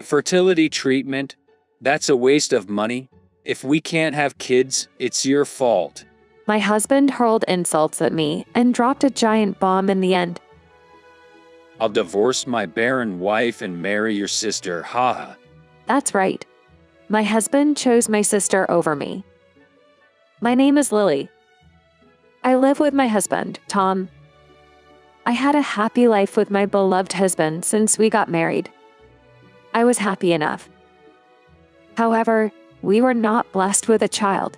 Fertility treatment? That's a waste of money. If we can't have kids, it's your fault. My husband hurled insults at me and dropped a giant bomb in the end. I'll divorce my barren wife and marry your sister, haha. That's right. My husband chose my sister over me. My name is Lily. I live with my husband, Tom. I had a happy life with my beloved husband since we got married. I was happy enough. However, we were not blessed with a child.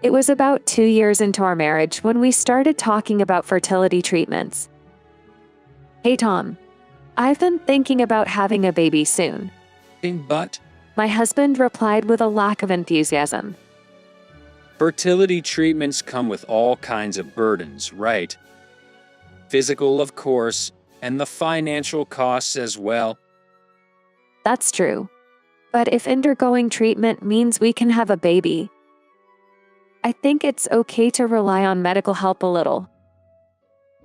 It was about 2 years into our marriage when we started talking about fertility treatments. Hey Tom, I've been thinking about having a baby soon. But My husband replied with a lack of enthusiasm. fertility treatments come with all kinds of burdens, right? Physical, of course, and the financial costs as well. That's true. But if undergoing treatment means we can have a baby, I think it's okay to rely on medical help a little.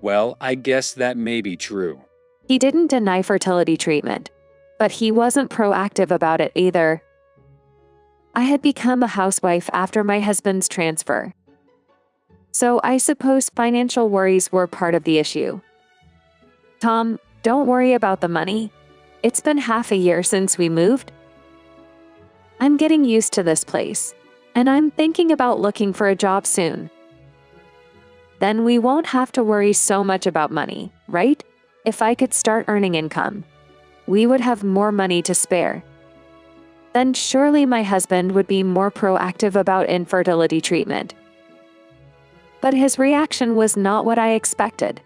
Well, I guess that may be true. He didn't deny fertility treatment, but he wasn't proactive about it either. I had become a housewife after my husband's transfer. So I suppose financial worries were part of the issue. Tom, don't worry about the money. It's been half a year since we moved. I'm getting used to this place, and I'm thinking about looking for a job soon. Then we won't have to worry so much about money, right? If I could start earning income, we would have more money to spare. Then surely my husband would be more proactive about infertility treatment. But his reaction was not what I expected.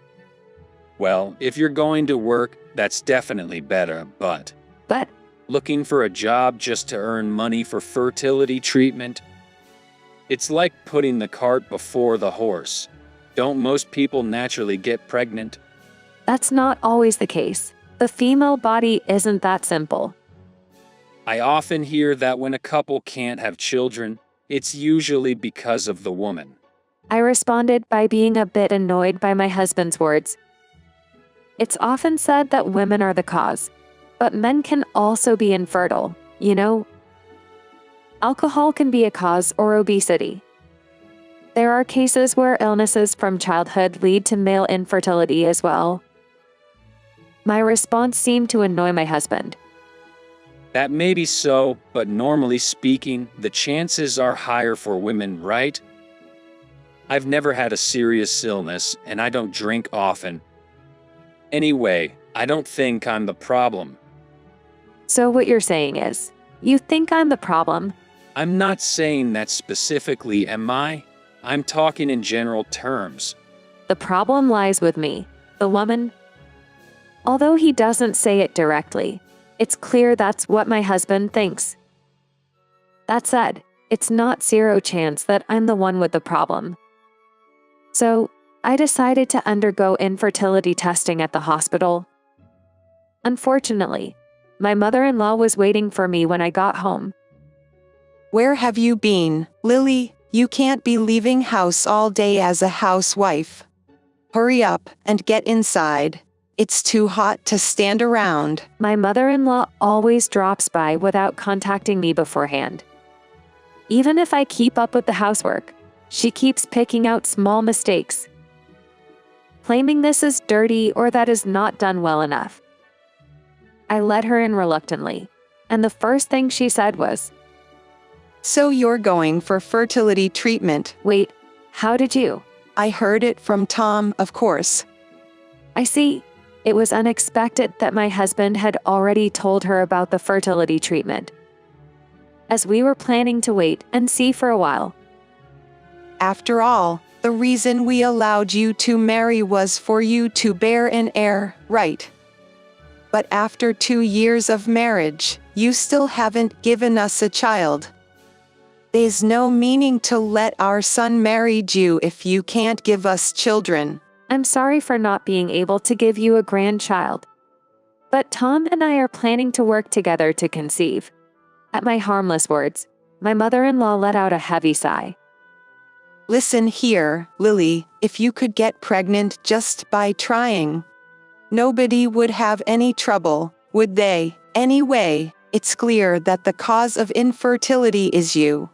Well, if you're going to work, that's definitely better, but But looking for a job just to earn money for fertility treatment? It's like putting the cart before the horse. Don't most people naturally get pregnant? that's not always the case. The female body isn't that simple. I often hear that when a couple can't have children, it's usually because of the woman. I responded by being a bit annoyed by my husband's words. It's often said that women are the cause, but men can also be infertile, you know? Alcohol can be a cause, or obesity. There are cases where illnesses from childhood lead to male infertility as well. My response seemed to annoy my husband. That may be so, but normally speaking, the chances are higher for women, right? I've never had a serious illness, and I don't drink often. Anyway, I don't think I'm the problem. So what you're saying is, you think I'm the problem? I'm not saying that specifically, am I? I'm talking in general terms. The problem lies with me, the woman. Although he doesn't say it directly, it's clear that's what my husband thinks. That said, it's not zero chance that I'm the one with the problem. So, I decided to undergo infertility testing at the hospital. Unfortunately, my mother-in-law was waiting for me when I got home. Where have you been, Lily? You can't be leaving house all day as a housewife. Hurry up and get inside. It's too hot to stand around. My mother-in-law always drops by without contacting me beforehand. Even if I keep up with the housework, she keeps picking out small mistakes, claiming this is dirty or that is not done well enough. I let her in reluctantly, and the first thing she said was, So you're going for fertility treatment? "Wait, how did you?" I heard it from Tom, of course. I see. It was unexpected that my husband had already told her about the fertility treatment, as we were planning to wait and see for a while. After all, the reason we allowed you to marry was for you to bear an heir, right? But after 2 years of marriage, you still haven't given us a child. There's no meaning to let our son marry you if you can't give us children. I'm sorry for not being able to give you a grandchild. But Tom and I are planning to work together to conceive. At my harmless words, my mother-in-law let out a heavy sigh. Listen here, Lily, if you could get pregnant just by trying, nobody would have any trouble, would they? Anyway, it's clear that the cause of infertility is you.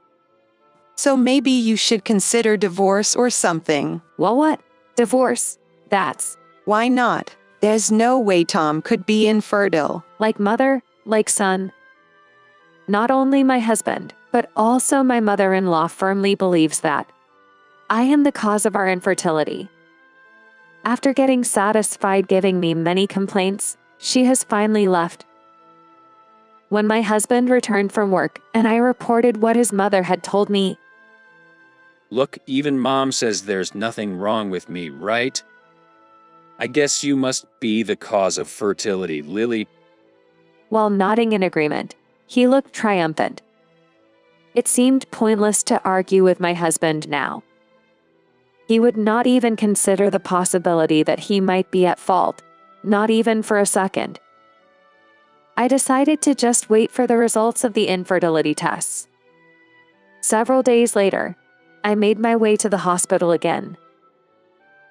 So maybe you should consider divorce or something. Well, what? Divorce? That's Why not? There's no way Tom could be infertile. like mother, like son. Not only my husband, but also my mother-in-law firmly believes that I am the cause of our infertility. After getting satisfied giving me many complaints, she has finally left. When my husband returned from work and I reported what his mother had told me, Look, even Mom says there's nothing wrong with me, right? I guess you must be the cause of fertility, Lily. while nodding in agreement, he looked triumphant. It seemed pointless to argue with my husband now. He would not even consider the possibility that he might be at fault, not even for a second. I decided to just wait for the results of the infertility tests. Several days later, I made my way to the hospital again.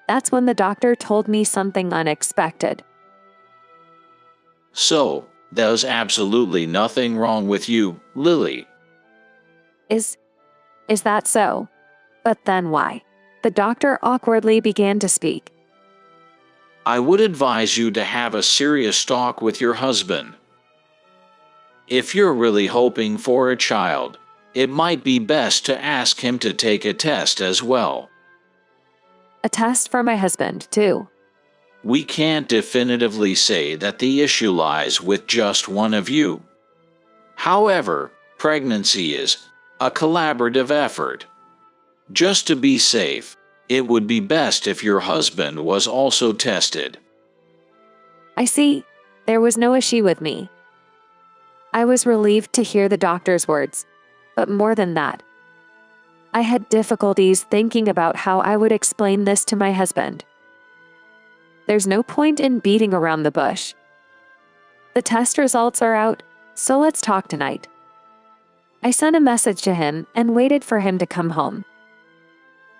That's when the doctor told me something unexpected. So, there's absolutely nothing wrong with you, Lily. Is that so? But then why? The doctor awkwardly began to speak. I would advise you to have a serious talk with your husband. If you're really hoping for a child, it might be best to ask him to take a test as well. A test for my husband, too. We can't definitively say that the issue lies with just one of you. However, pregnancy is a collaborative effort. Just to be safe, it would be best if your husband was also tested. I see. There was no issue with me. I was relieved to hear the doctor's words, but more than that, I had difficulties thinking about how I would explain this to my husband. There's no point in beating around the bush. The test results are out, so let's talk tonight. I sent a message to him and waited for him to come home.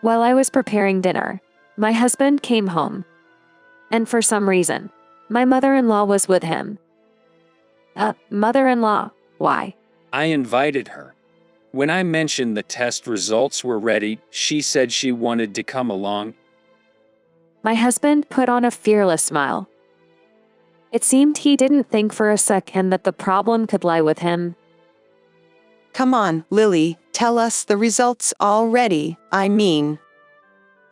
While I was preparing dinner, my husband came home. And for some reason, my mother-in-law was with him. Mother-in-law, why? I invited her. When I mentioned the test results were ready, she said she wanted to come along. My husband put on a fearless smile. It seemed he didn't think for a second that the problem could lie with him. Come on, Lily, tell us the results already. I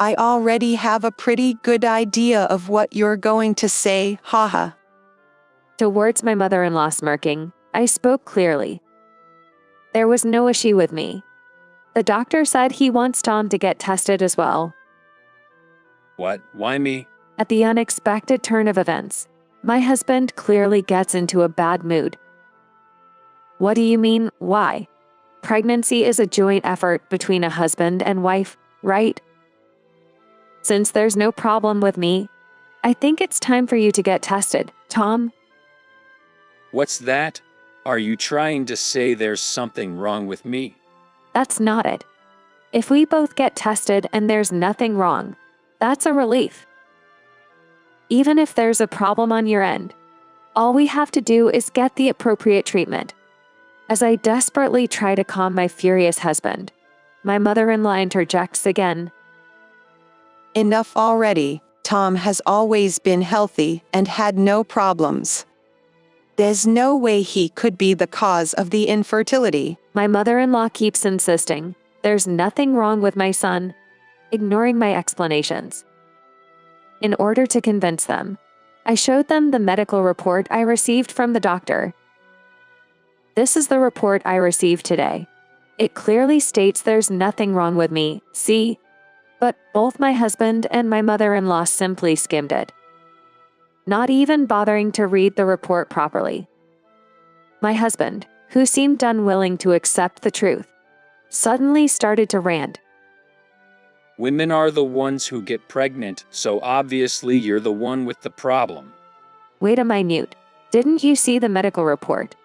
already have a pretty good idea of what you're going to say, haha. Towards my mother-in-law smirking, I spoke clearly. There was no issue with me. The doctor said he wants Tom to get tested as well. What? Why me? At the unexpected turn of events, my husband clearly gets into a bad mood. What do you mean, why? Pregnancy is a joint effort between a husband and wife, right? Since there's no problem with me, I think it's time for you to get tested, Tom. What's that? Are you trying to say there's something wrong with me? That's not it. If we both get tested and there's nothing wrong, that's a relief. Even if there's a problem on your end, all we have to do is get the appropriate treatment. As I desperately try to calm my furious husband, my mother-in-law interjects again. Enough already. Tom has always been healthy and had no problems. There's no way he could be the cause of the infertility. My mother-in-law keeps insisting there's nothing wrong with my son, ignoring my explanations. In order to convince them, I showed them the medical report I received from the doctor. This is the report I received today. It clearly states there's nothing wrong with me, see? But both my husband and my mother-in-law simply skimmed it, not even bothering to read the report properly. My husband, who seemed unwilling to accept the truth, suddenly started to rant. Women are the ones who get pregnant, so obviously you're the one with the problem. Wait a minute. Didn't you see the medical report?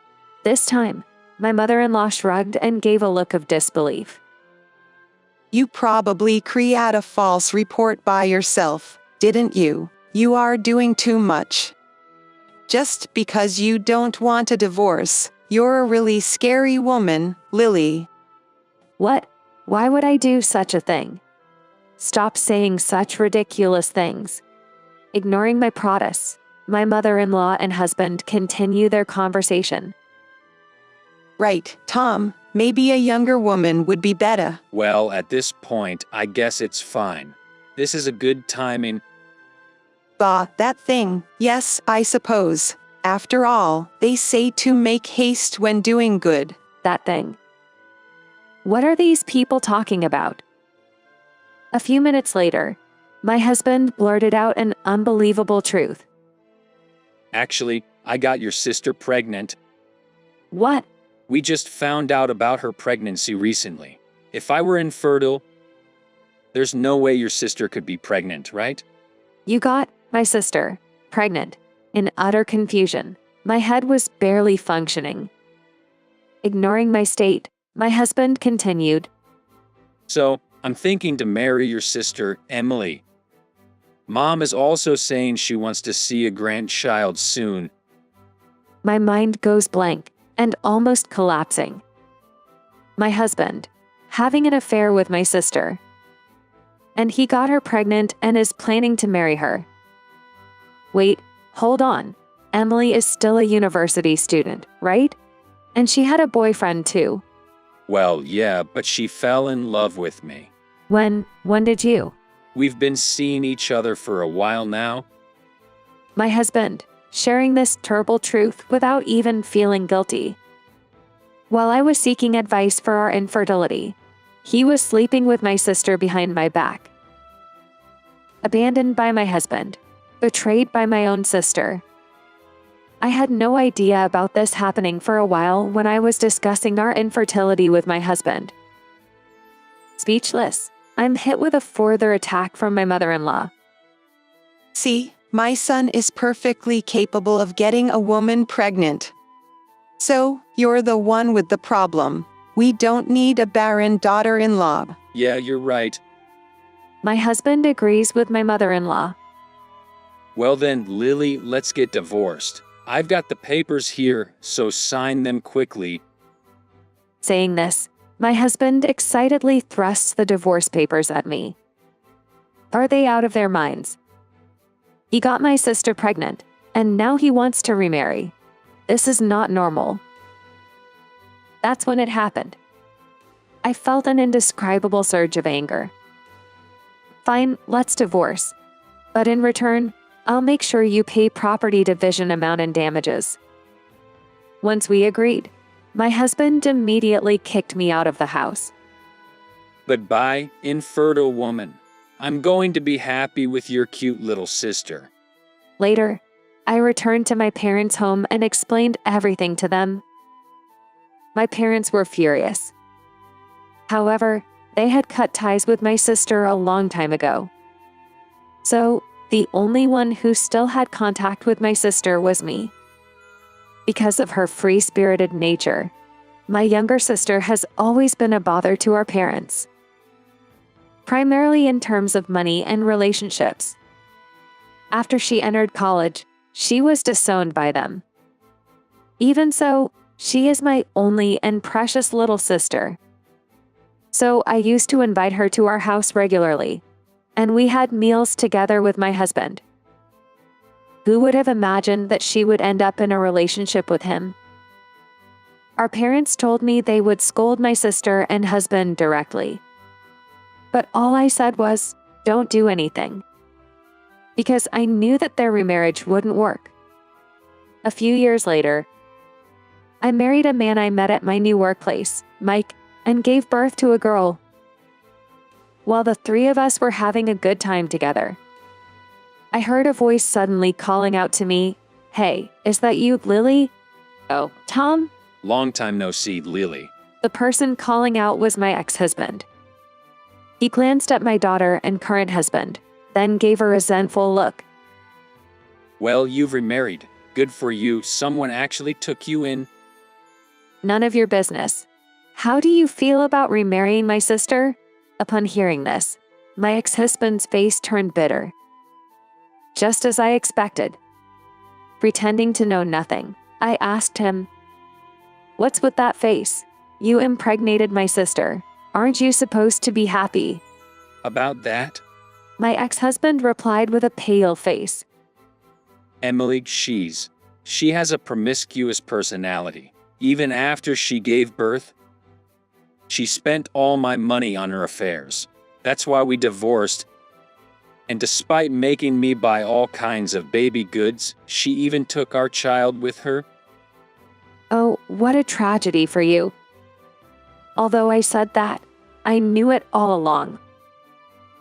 This time, my mother-in-law shrugged and gave a look of disbelief. You probably create a false report by yourself, didn't you? You are doing too much. just because you don't want a divorce. You're a really scary woman, Lily. What? Why would I do such a thing? Stop saying such ridiculous things. Ignoring my protests, my mother-in-law and husband continue their conversation. Right, Tom, maybe a younger woman would be better. Well, at this point, I guess it's fine. This is a good timing. Bah, that thing. Yes, I suppose. After all, they say to make haste when doing good. That thing. What are these people talking about? A few minutes later, my husband blurted out an unbelievable truth. Actually, I got your sister pregnant. What? We just found out about her pregnancy recently. If I were infertile, there's no way your sister could be pregnant, right? You got my sister pregnant. In utter confusion, my head was barely functioning. Ignoring my state, my husband continued. So, I'm thinking to marry your sister, Emily. Mom is also saying she wants to see a grandchild soon. My mind goes blank and almost collapsing. My husband, having an affair with my sister. And he got her pregnant and is planning to marry her. Wait, hold on. Emily is still a university student, right? And she had a boyfriend too. Well, yeah, but she fell in love with me. When did you? We've been seeing each other for a while now. My husband, sharing this terrible truth without even feeling guilty. While I was seeking advice for our infertility, he was sleeping with my sister behind my back. Abandoned by my husband, betrayed by my own sister. I had no idea about this happening for a while when I was discussing our infertility with my husband. Speechless, I'm hit with a further attack from my mother-in-law. See, my son is perfectly capable of getting a woman pregnant. So, you're the one with the problem. We don't need a barren daughter-in-law. Yeah, you're right. My husband agrees with my mother-in-law. Well then, Lily, let's get divorced. I've got the papers here, so sign them quickly. Saying this, my husband excitedly thrusts the divorce papers at me. Are they out of their minds? He got my sister pregnant, and now he wants to remarry. This is not normal. That's when it happened. I felt an indescribable surge of anger. Fine, let's divorce. But in return, I'll make sure you pay property division amount and damages. Once we agreed, my husband immediately kicked me out of the house. Goodbye, infertile woman. I'm going to be happy with your cute little sister. Later, I returned to my parents' home and explained everything to them. My parents were furious. However, they had cut ties with my sister a long time ago. So, the only one who still had contact with my sister was me. Because of her free-spirited nature, my younger sister has always been a bother to our parents. Primarily in terms of money and relationships. After she entered college, she was disowned by them. Even so, she is my only and precious little sister. So I used to invite her to our house regularly, and we had meals together with my husband. Who would have imagined that she would end up in a relationship with him? Our parents told me they would scold my sister and husband directly. But all I said was, don't do anything. Because I knew that their remarriage wouldn't work. A few years later, I married a man I met at my new workplace, Mike, and gave birth to a girl. While the three of us were having a good time together, I heard a voice suddenly calling out to me, "Hey, is that you, Lily?" "Oh, Tom?" Long time no see, Lily. The person calling out was my ex-husband. He glanced at my daughter and current husband, then gave a resentful look. Well, you've remarried. Good for you. Someone actually took you in. None of your business. How do you feel about remarrying my sister? Upon hearing this, my ex-husband's face turned bitter. Just as I expected. Pretending to know nothing, I asked him, "What's with that face? You impregnated my sister. Aren't you supposed to be happy?" About that? My ex-husband replied with a pale face. Emily, she has a promiscuous personality. Even after she gave birth, she spent all my money on her affairs. That's why we divorced. And despite making me buy all kinds of baby goods, she even took our child with her. Oh, what a tragedy for you. Although I said that, I knew it all along.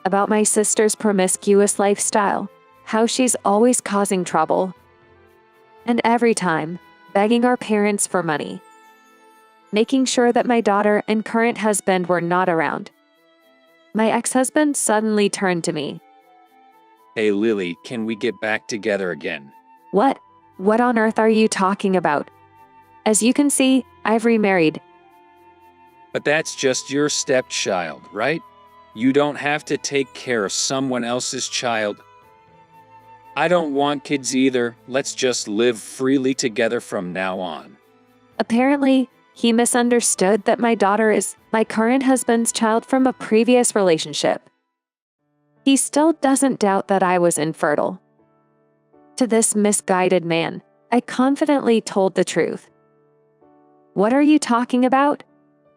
About my sister's promiscuous lifestyle, how she's always causing trouble. And every time, begging our parents for money. Making sure that my daughter and current husband were not around. My ex-husband suddenly turned to me. Hey Lily, can we get back together again? What? What on earth are you talking about? As you can see, I've remarried. But that's just your stepchild, right? You don't have to take care of someone else's child. I don't want kids either. Let's just live freely together from now on. Apparently, he misunderstood that my daughter is my current husband's child from a previous relationship. He still doesn't doubt that I was infertile. To this misguided man, I confidently told the truth. What are you talking about?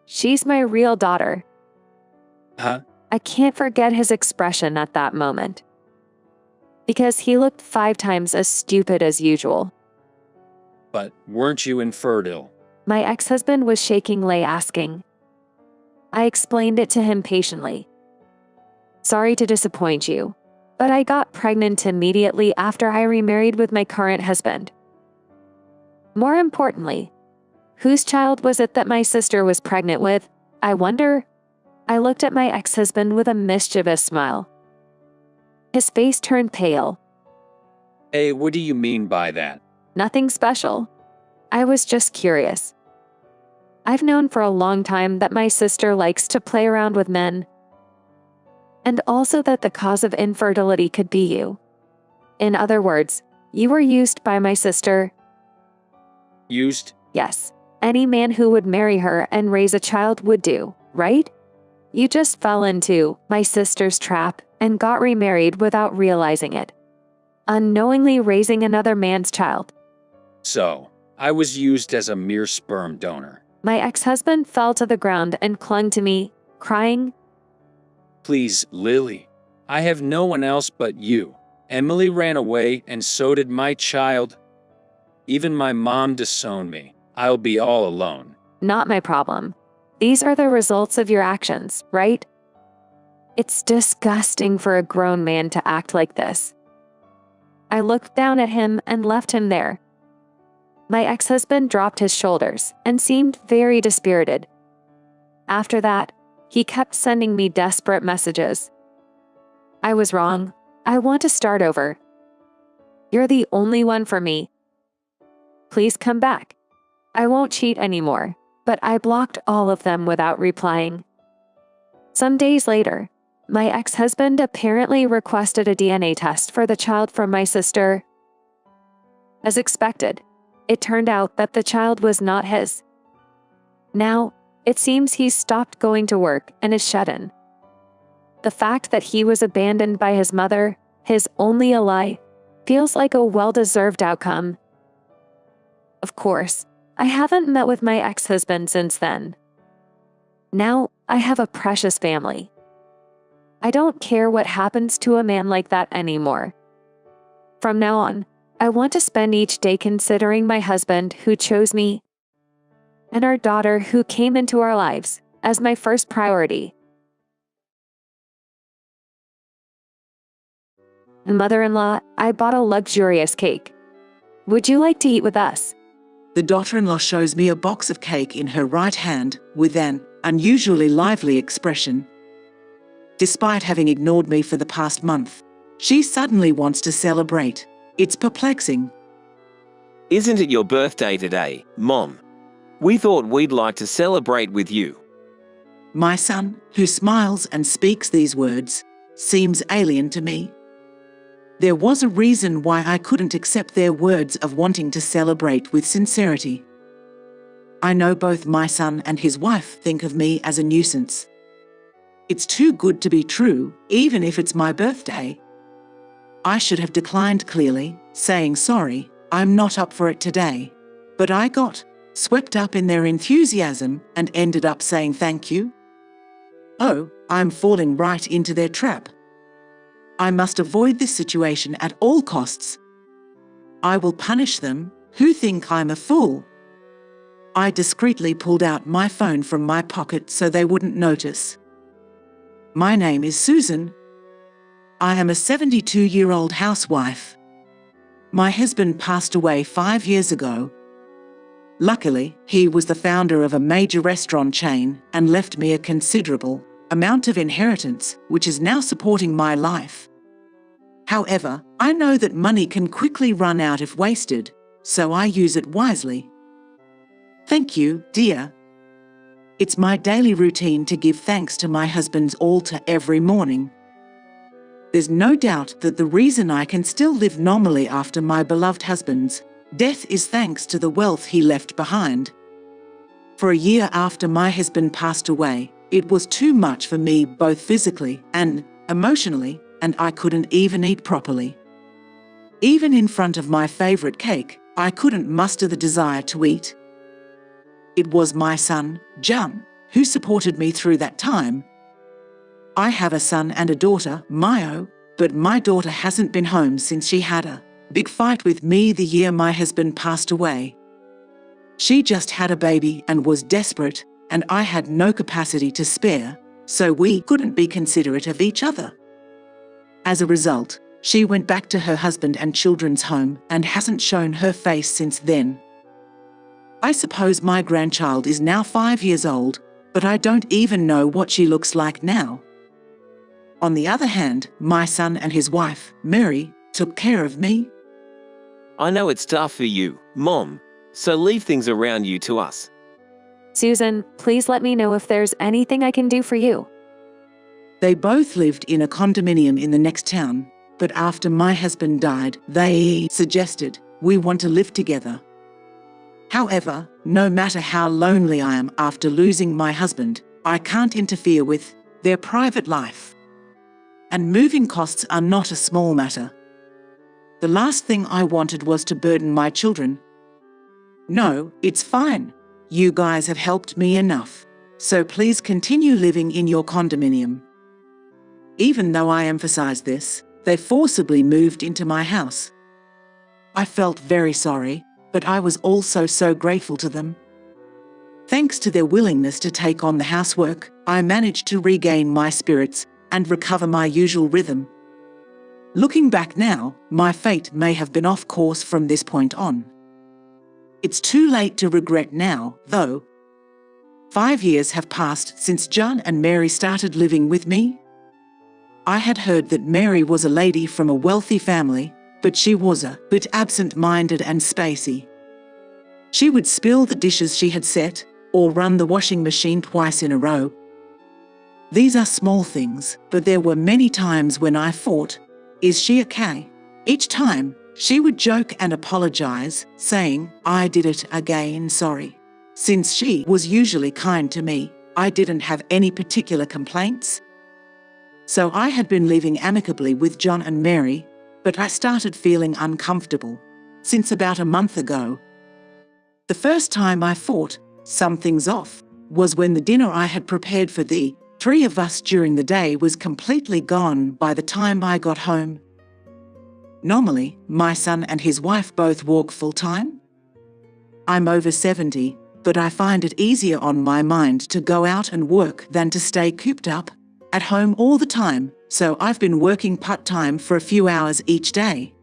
She's my real daughter. Huh? I can't forget his expression at that moment. Because he looked 5 times as stupid as usual. But weren't you infertile? My ex-husband was shaking, asking. I explained it to him patiently. Sorry to disappoint you, but I got pregnant immediately after I remarried with my current husband. More importantly, whose child was it that my sister was pregnant with, I wonder? I looked at my ex-husband with a mischievous smile. His face turned pale. Hey, what do you mean by that? Nothing special. I was just curious. I've known for a long time that my sister likes to play around with men. And also that the cause of infertility could be you. In other words, you were used by my sister. Used? Yes. Any man who would marry her and raise a child would do, right? You just fell into my sister's trap and got remarried without realizing it. Unknowingly raising another man's child. So, I was used as a mere sperm donor. My ex-husband fell to the ground and clung to me, crying. Please, Lily. I have no one else but you. Emily ran away and so did my child. Even my mom disowned me. I'll be all alone. Not my problem. These are the results of your actions, right? It's disgusting for a grown man to act like this. I looked down at him and left him there. My ex-husband dropped his shoulders and seemed very dispirited. After that, he kept sending me desperate messages. I was wrong. I want to start over. You're the only one for me. Please come back. I won't cheat anymore, but I blocked all of them without replying. Some days later, my ex-husband apparently requested a DNA test for the child from my sister. As expected, it turned out that the child was not his. Now, it seems he's stopped going to work and is shut in. The fact that he was abandoned by his mother, his only ally, feels like a well-deserved outcome. Of course, I haven't met with my ex-husband since then. Now, I have a precious family. I don't care what happens to a man like that anymore. From now on, I want to spend each day considering my husband who chose me and our daughter who came into our lives as my first priority. Mother-in-law, I bought a luxurious cake. Would you like to eat with us? The daughter-in-law shows me a box of cake in her right hand with an unusually lively expression. Despite having ignored me for the past month, she suddenly wants to celebrate. It's perplexing. Isn't it your birthday today, Mom? We thought we'd like to celebrate with you. My son, who smiles and speaks these words, seems alien to me. There was a reason why I couldn't accept their words of wanting to celebrate with sincerity. I know both my son and his wife think of me as a nuisance. It's too good to be true, even if it's my birthday. I should have declined clearly, saying sorry, I'm not up for it today. But I got swept up in their enthusiasm and ended up saying thank you. Oh, I'm falling right into their trap. I must avoid this situation at all costs. I will punish them, who think I'm a fool. I discreetly pulled out my phone from my pocket so they wouldn't notice. My name is Susan. I am a 72-year-old housewife. My husband passed away 5 years ago. Luckily, he was the founder of a major restaurant chain and left me a considerable amount of inheritance, which is now supporting my life. However, I know that money can quickly run out if wasted, so I use it wisely. Thank you, dear. It's my daily routine to give thanks to my husband's altar every morning. There's no doubt that the reason I can still live normally after my beloved husband's death is thanks to the wealth he left behind. For a year after my husband passed away, it was too much for me both physically and emotionally, and I couldn't even eat properly. Even in front of my favorite cake, I couldn't muster the desire to eat. It was my son, John, who supported me through that time. I have a son and a daughter, Mayo, but my daughter hasn't been home since she had a big fight with me the year my husband passed away. She just had a baby and was desperate, and I had no capacity to spare, so we couldn't be considerate of each other. As a result, she went back to her husband and children's home and hasn't shown her face since then. I suppose my grandchild is now 5 years old, but I don't even know what she looks like now. On the other hand, my son and his wife, Mary, took care of me. I know it's tough for you, Mom, so leave things around you to us. Susan, please let me know if there's anything I can do for you. They both lived in a condominium in the next town, but after my husband died, they suggested we want to live together. However, no matter how lonely I am after losing my husband, I can't interfere with their private life. And moving costs are not a small matter. The last thing I wanted was to burden my children. No, it's fine. You guys have helped me enough, so please continue living in your condominium. Even though I emphasized this, they forcibly moved into my house. I felt very sorry, but I was also so grateful to them. Thanks to their willingness to take on the housework, I managed to regain my spirits and recover my usual rhythm. Looking back now, my fate may have been off course from this point on. It's too late to regret now, though. 5 years have passed since John and Mary started living with me. I had heard that Mary was a lady from a wealthy family, but she was a bit absent-minded and spacey. She would spill the dishes she had set, or run the washing machine twice in a row. These are small things, but there were many times when I thought, is she okay? Each time, she would joke and apologize, saying, I did it again, sorry. Since she was usually kind to me, I didn't have any particular complaints. So I had been living amicably with John and Mary, but I started feeling uncomfortable since about a month ago. The first time I thought something's off was when the dinner I had prepared for the 3 of us during the day was completely gone by the time I got home. Normally, my son and his wife both work full-time. I'm over 70, but I find it easier on my mind to go out and work than to stay cooped up at home all the time, so I've been working part-time for a few hours each day.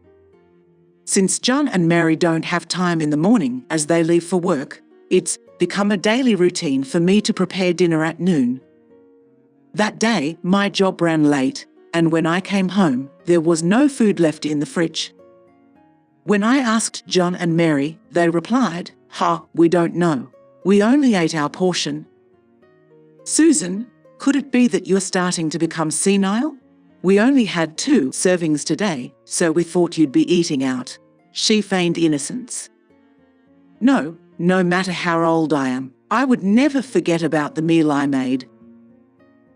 Since John and Mary don't have time in the morning as they leave for work, it's become a daily routine for me to prepare dinner at noon. That day, my job ran late, and when I came home, there was no food left in the fridge. When I asked John and Mary, they replied, we don't know. We only ate our portion. Susan, could it be that you're starting to become senile? We only had 2 servings today, so we thought you'd be eating out. She feigned innocence. No, no matter how old I am, I would never forget about the meal I made.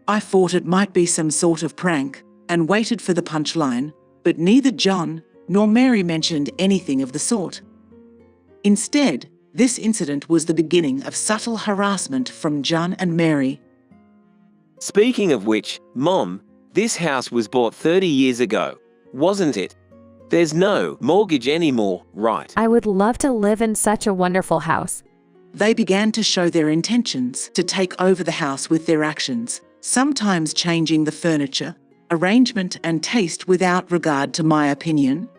I thought it might be some sort of prank and waited for the punchline, but neither John nor Mary mentioned anything of the sort. Instead, this incident was the beginning of subtle harassment from John and Mary. Speaking of which, Mom, this house was bought 30 years ago, wasn't it? There's no mortgage anymore, right? I would love to live in such a wonderful house. They began to show their intentions to take over the house with their actions, sometimes changing the furniture, arrangement and taste without regard to my opinion.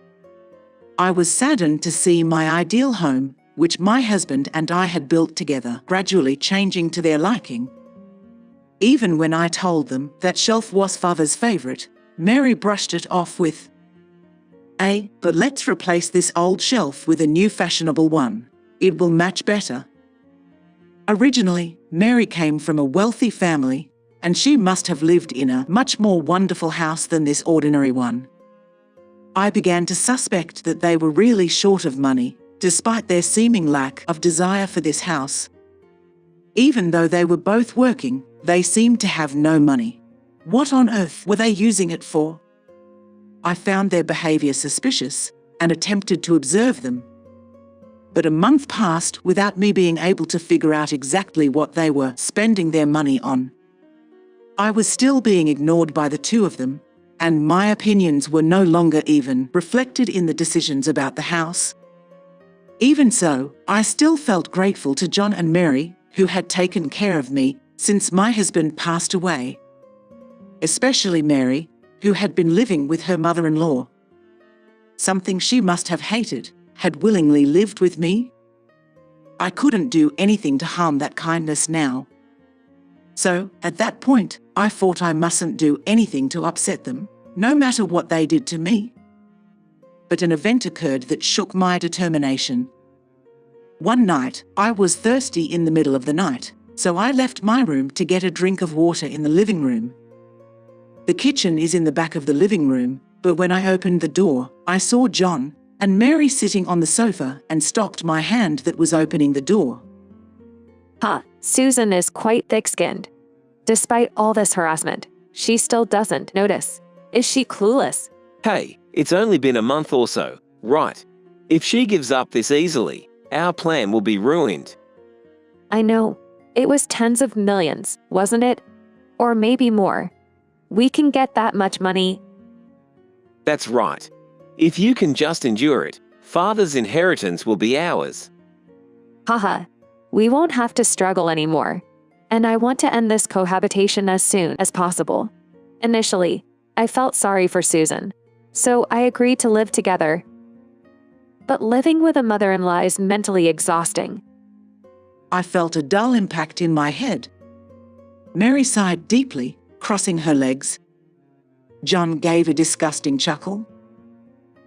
I was saddened to see my ideal home, which my husband and I had built together, gradually changing to their liking. Even when I told them that shelf was Father's favourite, Mary brushed it off with, but let's replace this old shelf with a new fashionable one. It will match better." Originally, Mary came from a wealthy family, and she must have lived in a much more wonderful house than this ordinary one. I began to suspect that they were really short of money, despite their seeming lack of desire for this house. Even though they were both working, they seemed to have no money. What on earth were they using it for? I found their behaviour suspicious and attempted to observe them. But a month passed without me being able to figure out exactly what they were spending their money on. I was still being ignored by the two of them, and my opinions were no longer even reflected in the decisions about the house. Even so, I still felt grateful to John and Mary, who had taken care of me since my husband passed away. Especially Mary, who had been living with her mother-in-law. Something she must have hated, had willingly lived with me. I couldn't do anything to harm that kindness now. So, at that point, I thought I mustn't do anything to upset them, no matter what they did to me. But an event occurred that shook my determination. One night, I was thirsty in the middle of the night, so I left my room to get a drink of water in the living room. The kitchen is in the back of the living room, but when I opened the door, I saw John and Mary sitting on the sofa and stopped my hand that was opening the door. Susan is quite thick-skinned. Despite all this harassment, she still doesn't notice. Is she clueless? Hey, it's only been a month or so, right? If she gives up this easily, our plan will be ruined. I know. It was tens of millions, wasn't it? Or maybe more. We can get that much money. That's right. If you can just endure it, Father's inheritance will be ours. We won't have to struggle anymore. And I want to end this cohabitation as soon as possible. Initially, I felt sorry for Susan, so I agreed to live together. But living with a mother-in-law is mentally exhausting. I felt a dull impact in my head. Mary sighed deeply, crossing her legs. John gave a disgusting chuckle.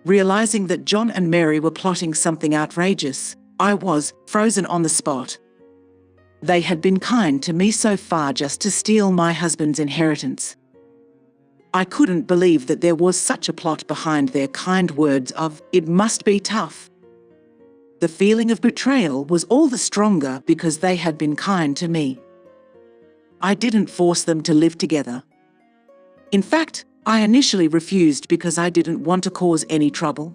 Realizing that John and Mary were plotting something outrageous, I was frozen on the spot. They had been kind to me so far just to steal my husband's inheritance. I couldn't believe that there was such a plot behind their kind words of, "It must be tough." The feeling of betrayal was all the stronger because they had been kind to me. I didn't force them to live together. In fact, I initially refused because I didn't want to cause any trouble.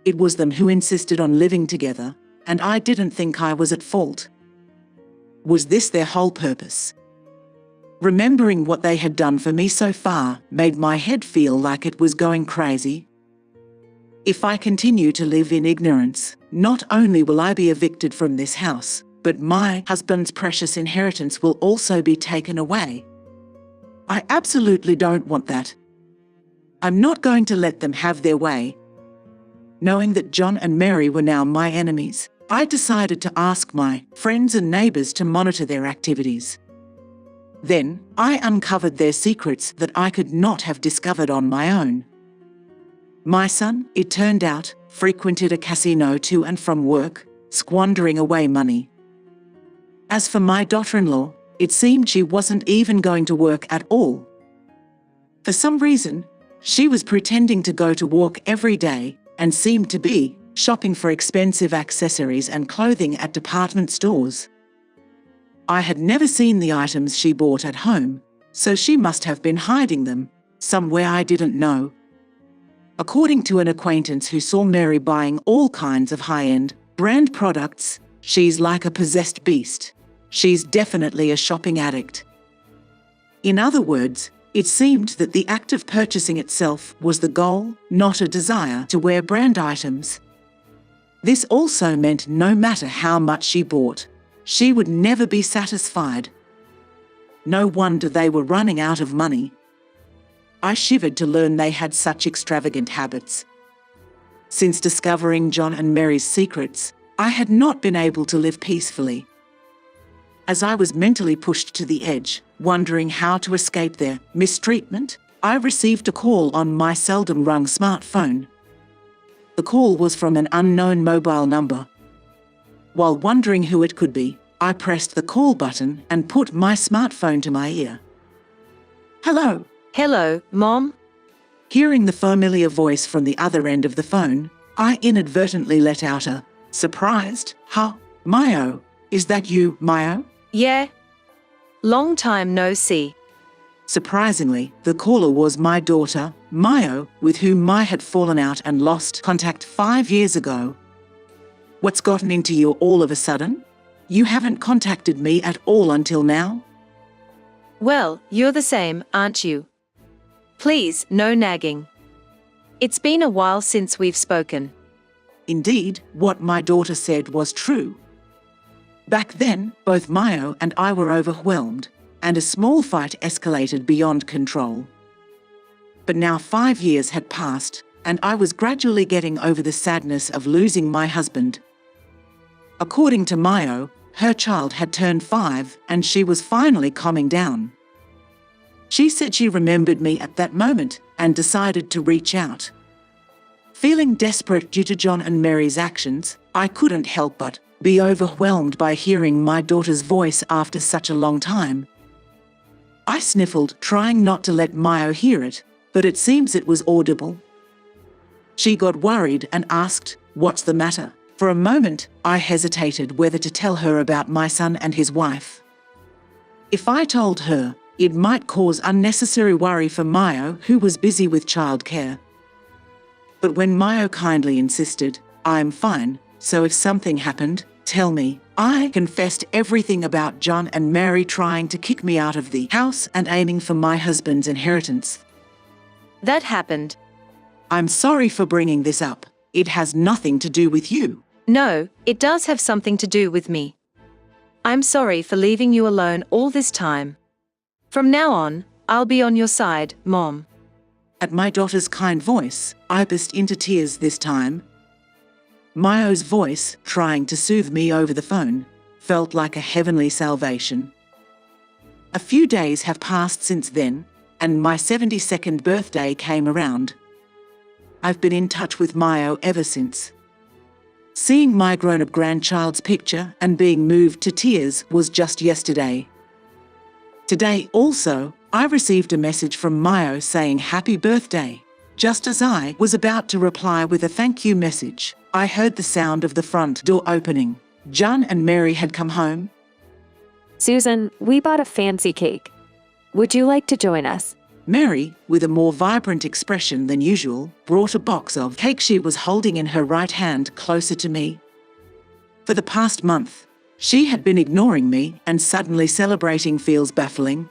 It was them who insisted on living together, and I didn't think I was at fault. Was this their whole purpose? Remembering what they had done for me so far made my head feel like it was going crazy. If I continue to live in ignorance, not only will I be evicted from this house, but my husband's precious inheritance will also be taken away. I absolutely don't want that. I'm not going to let them have their way. Knowing that John and Mary were now my enemies, I decided to ask my friends and neighbours to monitor their activities. Then, I uncovered their secrets that I could not have discovered on my own. My son, it turned out, frequented a casino to and from work, squandering away money. As for my daughter-in-law, it seemed she wasn't even going to work at all. For some reason, she was pretending to go to work every day and seemed to be shopping for expensive accessories and clothing at department stores. I had never seen the items she bought at home, so she must have been hiding them somewhere I didn't know. According to an acquaintance who saw Mary buying all kinds of high-end brand products, she's like a possessed beast. She's definitely a shopping addict. In other words, it seemed that the act of purchasing itself was the goal, not a desire to wear brand items. This also meant no matter how much she bought, she would never be satisfied. No wonder they were running out of money. I shivered to learn they had such extravagant habits. Since discovering John and Mary's secrets, I had not been able to live peacefully. As I was mentally pushed to the edge, wondering how to escape their mistreatment, I received a call on my seldom-rung smartphone. The call was from an unknown mobile number. While wondering who it could be, I pressed the call button and put my smartphone to my ear. Hello. Hello, Mom? Hearing the familiar voice from the other end of the phone, I inadvertently let out a surprised, "Huh, Mayo, is that you, Mayo?" Yeah. Long time no see. Surprisingly, the caller was my daughter, Mayo, with whom I had fallen out and lost contact 5 years ago. What's gotten into you all of a sudden? You haven't contacted me at all until now? Well, you're the same, aren't you? Please, no nagging. It's been a while since we've spoken. Indeed, what my daughter said was true. Back then, both Mayo and I were overwhelmed, and a small fight escalated beyond control. But now 5 years had passed, and I was gradually getting over the sadness of losing my husband. According to Mayo, her child had turned 5 and she was finally calming down. She said she remembered me at that moment and decided to reach out. Feeling desperate due to John and Mary's actions, I couldn't help but be overwhelmed by hearing my daughter's voice after such a long time. I sniffled, trying not to let Mayo hear it, but it seems it was audible. She got worried and asked, "What's the matter?" For a moment, I hesitated whether to tell her about my son and his wife. If I told her, it might cause unnecessary worry for Mayo, who was busy with childcare. But when Mayo kindly insisted, "I'm fine, so if something happened, tell me," I confessed everything about John and Mary trying to kick me out of the house and aiming for my husband's inheritance. That happened. I'm sorry for bringing this up. It has nothing to do with you. No, it does have something to do with me. I'm sorry for leaving you alone all this time. From now on, I'll be on your side, Mom. At my daughter's kind voice, I burst into tears this time. Mayo's voice, trying to soothe me over the phone, felt like a heavenly salvation. A few days have passed since then, and my 72nd birthday came around. I've been in touch with Mayo ever since. Seeing my grown-up grandchild's picture and being moved to tears was just yesterday. Today also, I received a message from Mayo saying happy birthday. Just as I was about to reply with a thank you message, I heard the sound of the front door opening. John and Mary had come home. Susan, we bought a fancy cake. Would you like to join us? Mary, with a more vibrant expression than usual, brought a box of cake she was holding in her right hand closer to me. For the past month, she had been ignoring me, and suddenly celebrating feels baffling.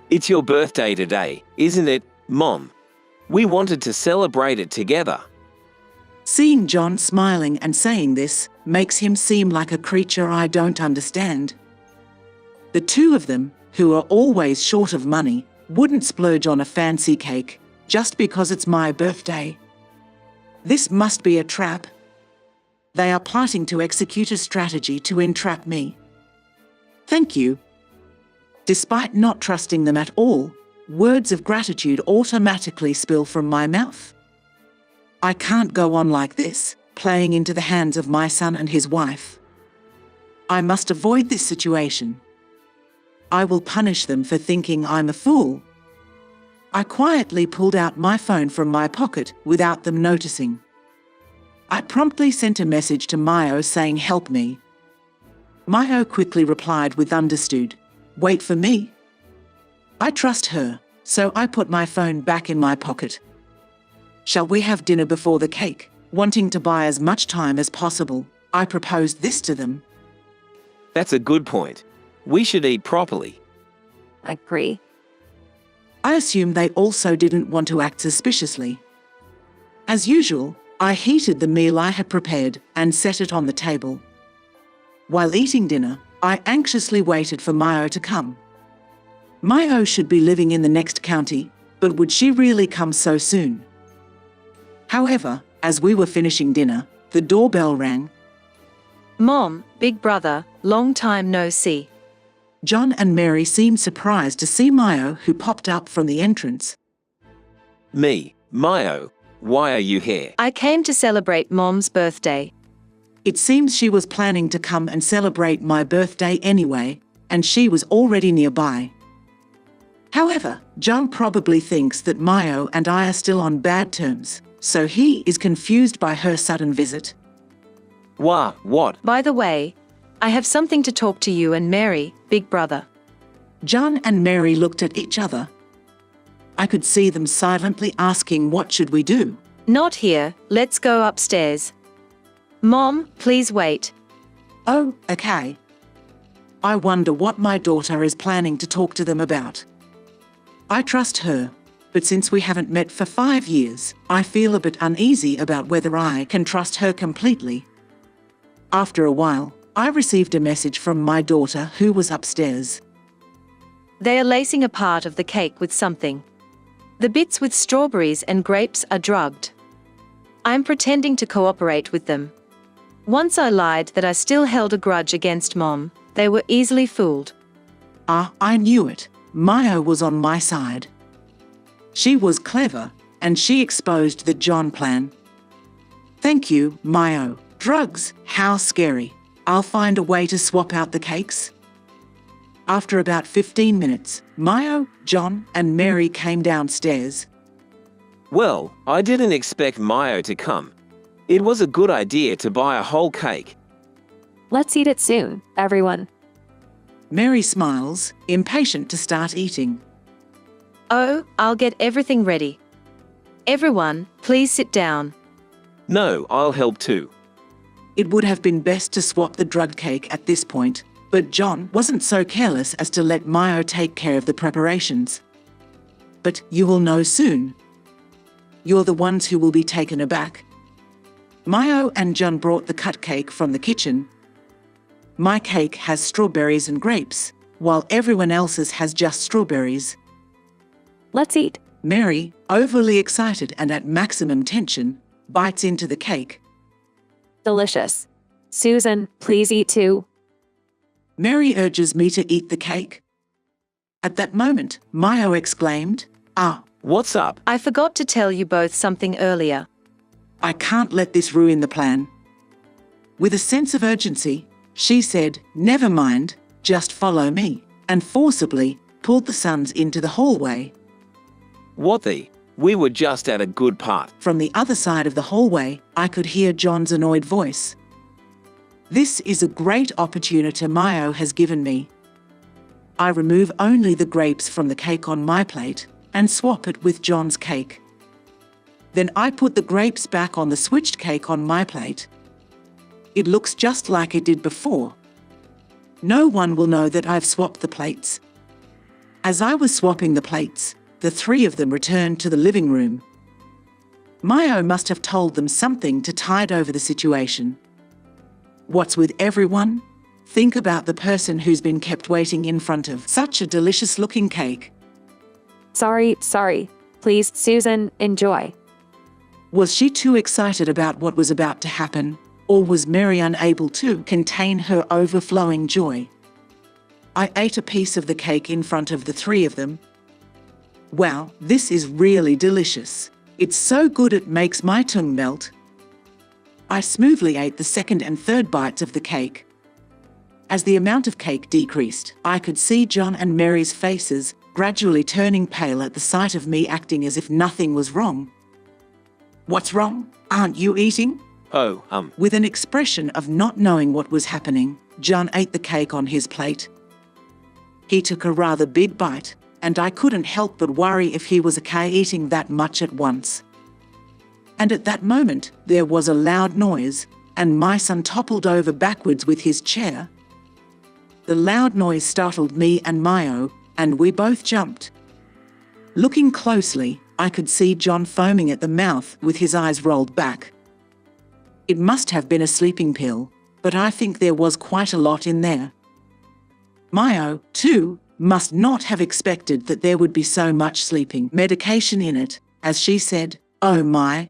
It's your birthday today, isn't it, Mom? We wanted to celebrate it together. Seeing John smiling and saying this makes him seem like a creature I don't understand. The two of them, who are always short of money, wouldn't splurge on a fancy cake just because it's my birthday. This must be a trap. They are plotting to execute a strategy to entrap me. Thank you. Despite not trusting them at all, words of gratitude automatically spill from my mouth. I can't go on like this, playing into the hands of my son and his wife. I must avoid this situation. I will punish them for thinking I'm a fool. I quietly pulled out my phone from my pocket without them noticing. I promptly sent a message to Mayo saying, "Help me." Mayo quickly replied with understood, "Wait for me." I trust her, so I put my phone back in my pocket. "Shall we have dinner before the cake?" Wanting to buy as much time as possible, I proposed this to them. That's a good point. We should eat properly. Agree. I assumed they also didn't want to act suspiciously. As usual, I heated the meal I had prepared and set it on the table. While eating dinner, I anxiously waited for Mayo to come. Mayo should be living in the next county, but would she really come so soon? However, as we were finishing dinner, the doorbell rang. Mom, big brother, long time no see. John and Mary seemed surprised to see Mayo, who popped up from the entrance. Me, Mayo, why are you here? I came to celebrate Mom's birthday. It seems she was planning to come and celebrate my birthday anyway, and she was already nearby. However, John probably thinks that Mayo and I are still on bad terms, so he is confused by her sudden visit. What? By the way, I have something to talk to you and Mary, big brother. John and Mary looked at each other. I could see them silently asking, what should we do? Not here, let's go upstairs. Mom, please wait. Oh, okay. I wonder what my daughter is planning to talk to them about. I trust her, but since we haven't met for 5 years, I feel a bit uneasy about whether I can trust her completely. After a while, I received a message from my daughter, who was upstairs. They are lacing a part of the cake with something. The bits with strawberries and grapes are drugged. I'm pretending to cooperate with them. Once I lied that I still held a grudge against Mom, they were easily fooled. I knew it. Mayo was on my side. She was clever, and she exposed the John plan. Thank you, Mayo. Drugs, how scary. I'll find a way to swap out the cakes. After about 15 minutes, Mayo, John, and Mary came downstairs. Well, I didn't expect Mayo to come. It was a good idea to buy a whole cake. Let's eat it soon, everyone. Mary smiles, impatient to start eating. Oh, I'll get everything ready. Everyone, please sit down. No, I'll help too. It would have been best to swap the drug cake at this point, but John wasn't so careless as to let Mayo take care of the preparations. But you will know soon. You're the ones who will be taken aback. Mayo and John brought the cut cake from the kitchen. My cake has strawberries and grapes, while everyone else's has just strawberries. Let's eat. Mary, overly excited and at maximum tension, bites into the cake. Delicious. Susan, please eat too. Mary urges me to eat the cake. At that moment, Mayo exclaimed, What's up? I forgot to tell you both something earlier. I can't let this ruin the plan. With a sense of urgency, she said, never mind, just follow me, and forcibly pulled the sons into the hallway. We were just at a good part. From the other side of the hallway, I could hear John's annoyed voice. This is a great opportunity Mayo has given me. I remove only the grapes from the cake on my plate and swap it with John's cake. Then I put the grapes back on the switched cake on my plate. It looks just like it did before. No one will know that I've swapped the plates. As I was swapping the plates, the three of them returned to the living room. Mayo must have told them something to tide over the situation. What's with everyone? Think about the person who's been kept waiting in front of such a delicious-looking cake. Sorry. Please, Susan, enjoy. Was she too excited about what was about to happen, or was Mary unable to contain her overflowing joy? I ate a piece of the cake in front of the three of them. Wow, this is really delicious. It's so good it makes my tongue melt. I smoothly ate the second and third bites of the cake. As the amount of cake decreased, I could see John and Mary's faces gradually turning pale at the sight of me acting as if nothing was wrong. "What's wrong? Aren't you eating?" Oh, With an expression of not knowing what was happening, John ate the cake on his plate. He took a rather big bite, and I couldn't help but worry if he was okay eating that much at once. And at that moment, there was a loud noise, and my son toppled over backwards with his chair. The loud noise startled me and Mayo, and we both jumped. Looking closely, I could see John foaming at the mouth with his eyes rolled back. It must have been a sleeping pill, but I think there was quite a lot in there. Mayo, too, must not have expected that there would be so much sleeping medication in it, as she said, "Oh my."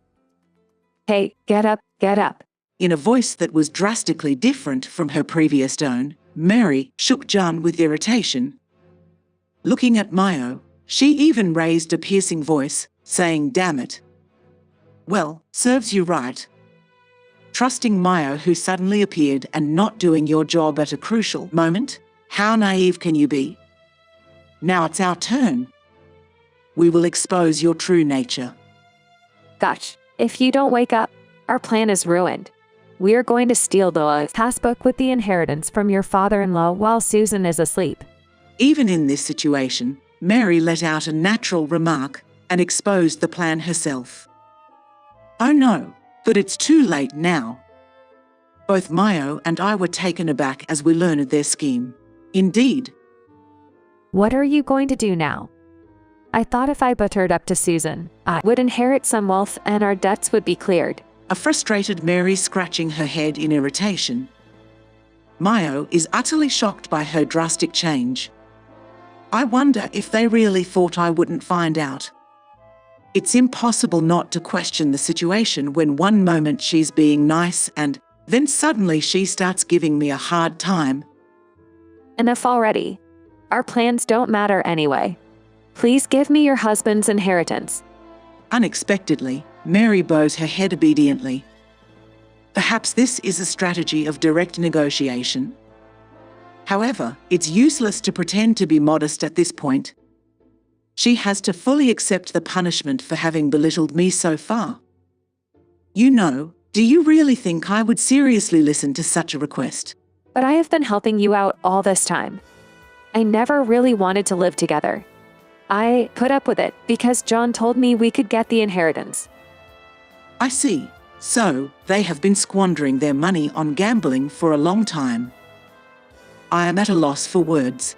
Hey, get up, get up. In a voice that was drastically different from her previous tone, Mary shook John with irritation. Looking at Mayo, she even raised a piercing voice, saying, "Damn it." "Well, serves you right." Trusting Mayo, who suddenly appeared and not doing your job at a crucial moment? How naive can you be? Now it's our turn. We will expose your true nature. Gosh, if you don't wake up, our plan is ruined. We are going to steal the passbook with the inheritance from your father-in-law while Susan is asleep. Even in this situation, Mary let out a natural remark and exposed the plan herself. "Oh no, but it's too late now." Both Mayo and I were taken aback as we learned their scheme. Indeed. What are you going to do now? I thought if I buttered up to Susan, I would inherit some wealth and our debts would be cleared. A frustrated Mary scratching her head in irritation. Mayo is utterly shocked by her drastic change. I wonder if they really thought I wouldn't find out. It's impossible not to question the situation when one moment she's being nice and then suddenly she starts giving me a hard time. Enough already. Our plans don't matter anyway. Please give me your husband's inheritance. Unexpectedly, Mary bows her head obediently. Perhaps this is a strategy of direct negotiation. However, it's useless to pretend to be modest at this point. She has to fully accept the punishment for having belittled me so far. You know, do you really think I would seriously listen to such a request? But I have been helping you out all this time. I never really wanted to live together. I put up with it because John told me we could get the inheritance. I see. So, they have been squandering their money on gambling for a long time. I am at a loss for words.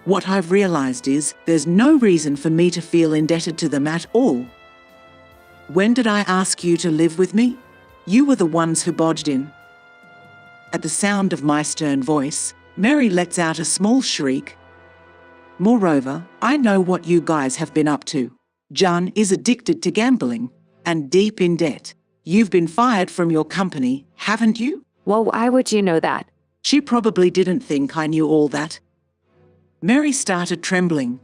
What I've realized is there's no reason for me to feel indebted to them at all. When did I ask you to live with me? You were the ones who bodged in. At the sound of my stern voice, Mary lets out a small shriek. Moreover, I know what you guys have been up to. John is addicted to gambling and deep in debt. You've been fired from your company, haven't you? Well, why would you know that? She probably didn't think I knew all that. Mary started trembling.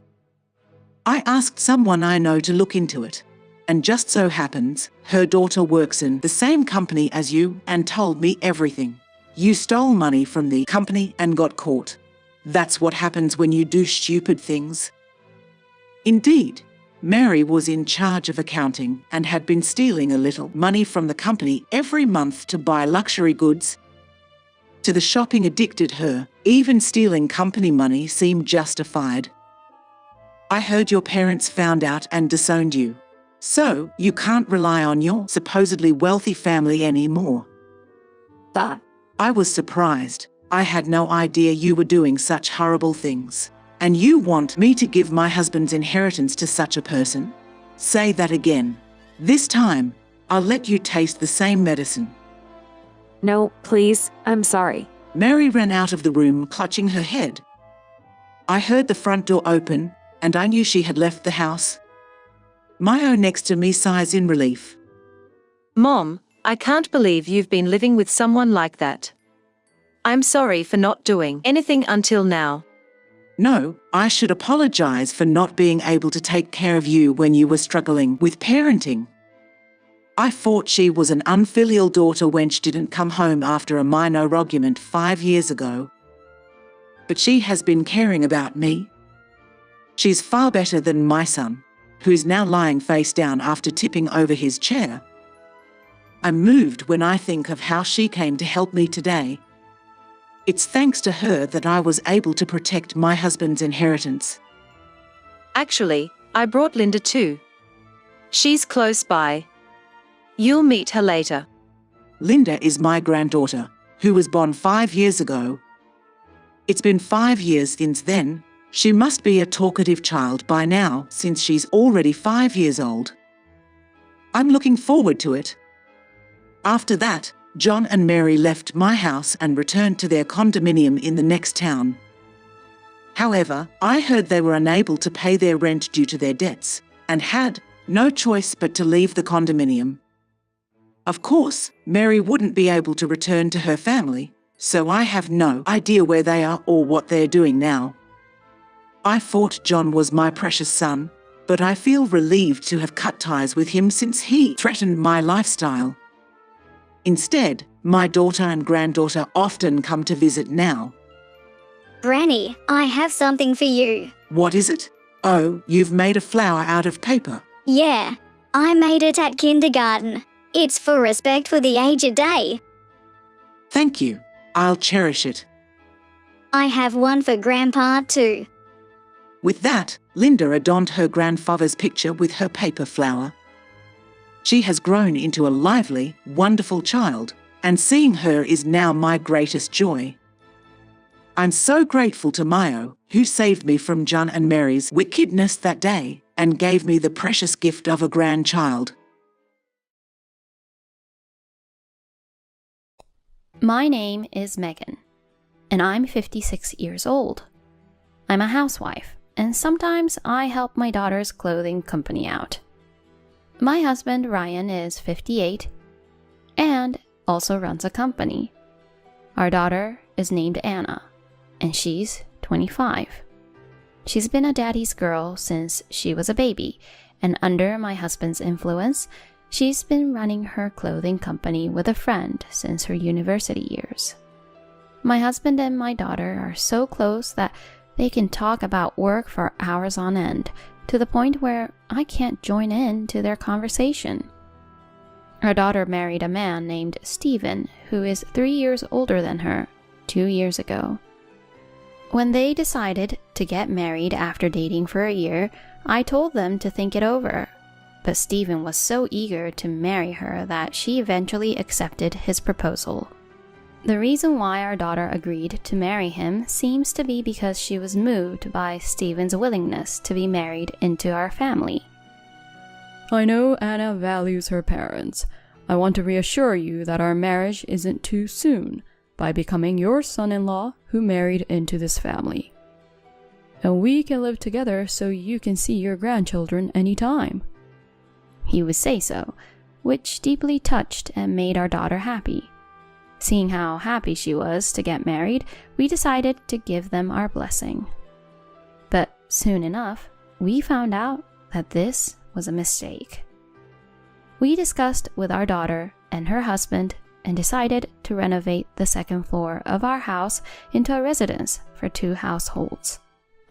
I asked someone I know to look into it, and just so happens, her daughter works in the same company as you and told me everything. You stole money from the company and got caught. That's what happens when you do stupid things. Indeed, Mary was in charge of accounting and had been stealing a little money from the company every month to buy luxury goods. To the shopping addicted her, even stealing company money seemed justified. I heard your parents found out and disowned you. So, you can't rely on your supposedly wealthy family anymore. That. I was surprised. I had no idea you were doing such horrible things. And you want me to give my husband's inheritance to such a person? Say that again. This time, I'll let you taste the same medicine. No, please, I'm sorry. Mary ran out of the room clutching her head. I heard the front door open, and I knew she had left the house. Mayo next to me sighs in relief. Mom, I can't believe you've been living with someone like that. I'm sorry for not doing anything until now. No, I should apologize for not being able to take care of you when you were struggling with parenting. I thought she was an unfilial daughter when she didn't come home after a minor argument 5 years ago. But she has been caring about me. She's far better than my son, who's now lying face down after tipping over his chair. I'm moved when I think of how she came to help me today. It's thanks to her that I was able to protect my husband's inheritance. Actually, I brought Linda too. She's close by. You'll meet her later. Linda is my granddaughter, who was born 5 years ago. It's been 5 years since then. She must be a talkative child by now, since she's already 5 years old. I'm looking forward to it. After that, John and Mary left my house and returned to their condominium in the next town. However, I heard they were unable to pay their rent due to their debts, and had no choice but to leave the condominium. Of course, Mary wouldn't be able to return to her family, so I have no idea where they are or what they're doing now. I thought John was my precious son, but I feel relieved to have cut ties with him since he threatened my lifestyle. Instead, my daughter and granddaughter often come to visit now. Granny, I have something for you. What is it? Oh, you've made a flower out of paper. Yeah, I made it at kindergarten. It's for respect for the aged day. Thank you. I'll cherish it. I have one for Grandpa too. With that, Linda adorned her grandfather's picture with her paper flower. She has grown into a lively, wonderful child, and seeing her is now my greatest joy. I'm so grateful to Mayo, who saved me from John and Mary's wickedness that day, and gave me the precious gift of a grandchild. My name is Megan, and I'm 56 years old. I'm a housewife, and sometimes I help my daughter's clothing company out. My husband, Ryan, is 58 and also runs a company. Our daughter is named Anna, and she's 25. She's been a daddy's girl since she was a baby, and under my husband's influence, she's been running her clothing company with a friend since her university years. My husband and my daughter are so close that they can talk about work for hours on end, to the point where I can't join in to their conversation. Our daughter married a man named Steven, who is 3 years older than her, 2 years ago. When they decided to get married after dating for a year, I told them to think it over. But Steven was so eager to marry her that she eventually accepted his proposal. The reason why our daughter agreed to marry him seems to be because she was moved by Steven's willingness to be married into our family. I know Anna values her parents. I want to reassure you that our marriage isn't too soon by becoming your son-in-law who married into this family. And we can live together so you can see your grandchildren anytime. He would say so, which deeply touched and made our daughter happy. Seeing how happy she was to get married, we decided to give them our blessing. But soon enough, we found out that this was a mistake. We discussed with our daughter and her husband and decided to renovate the second floor of our house into a residence for 2 households.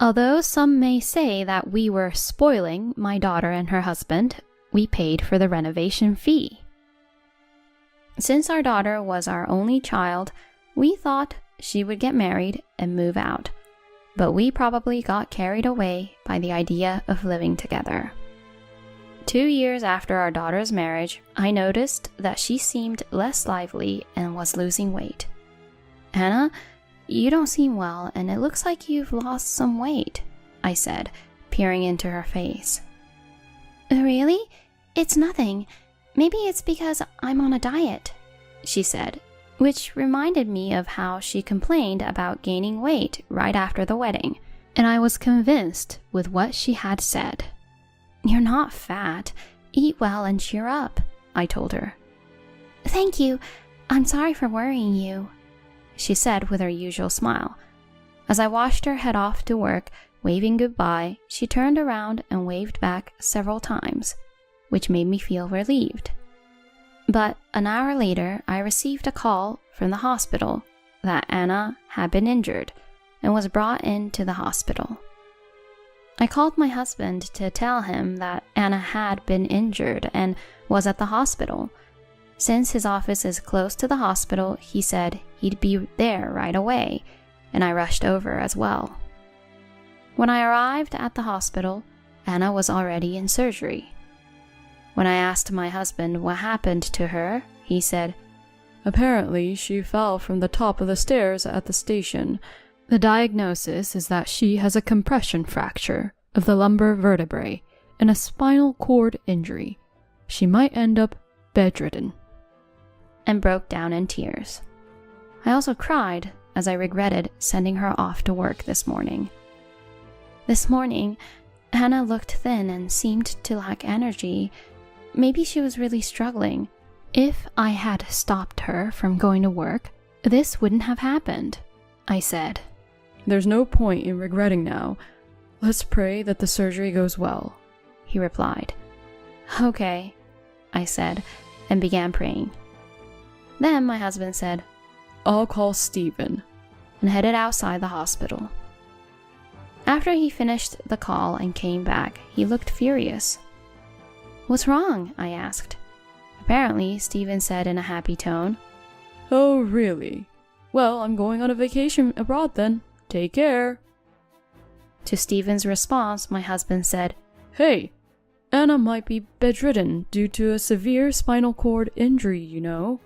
Although some may say that we were spoiling my daughter and her husband, we paid for the renovation fee. Since our daughter was our only child, we thought she would get married and move out, but we probably got carried away by the idea of living together. 2 years after our daughter's marriage, I noticed that she seemed less lively and was losing weight. "Anna, you don't seem well, and it looks like you've lost some weight," I said, peering into her face. "Really? It's nothing. Maybe it's because I'm on a diet," she said, which reminded me of how she complained about gaining weight right after the wedding, and I was convinced with what she had said. "You're not fat. Eat well and cheer up," I told her. "Thank you. I'm sorry for worrying you," she said with her usual smile. As I watched her head off to work, waving goodbye, she turned around and waved back several times, which made me feel relieved. But an hour later, I received a call from the hospital that Anna had been injured and was brought into the hospital. I called my husband to tell him that Anna had been injured and was at the hospital. Since his office is close to the hospital, he said he'd be there right away, and I rushed over as well. When I arrived at the hospital, Anna was already in surgery. When I asked my husband what happened to her, he said, Apparently, she fell from the top of the stairs at the station. The diagnosis is that she has a compression fracture of the lumbar vertebrae and a spinal cord injury. She might end up bedridden. And broke down in tears. I also cried as I regretted sending her off to work this morning. This morning, Anna looked thin and seemed to lack energy. Maybe she was really struggling. If I had stopped her from going to work, this wouldn't have happened, I said. There's no point in regretting now. Let's pray that the surgery goes well, he replied. Okay, I said, and began praying. Then my husband said, I'll call Stephen, and headed outside the hospital. After he finished the call and came back, he looked furious. What's wrong? I asked. Apparently, Stephen said in a happy tone, Oh, really? Well, I'm going on a vacation abroad then. Take care. To Stephen's response, my husband said, Hey, Anna might be bedridden due to a severe spinal cord injury, you know.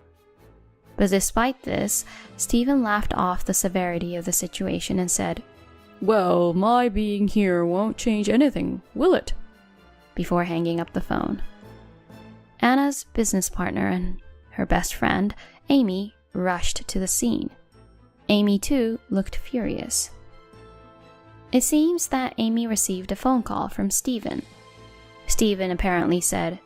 But despite this, Stephen laughed off the severity of the situation and said, Well, my being here won't change anything, will it? Before hanging up the phone. Anna's business partner and her best friend, Amy, rushed to the scene. Amy, too, looked furious. It seems that Amy received a phone call from Stephen. Stephen apparently said,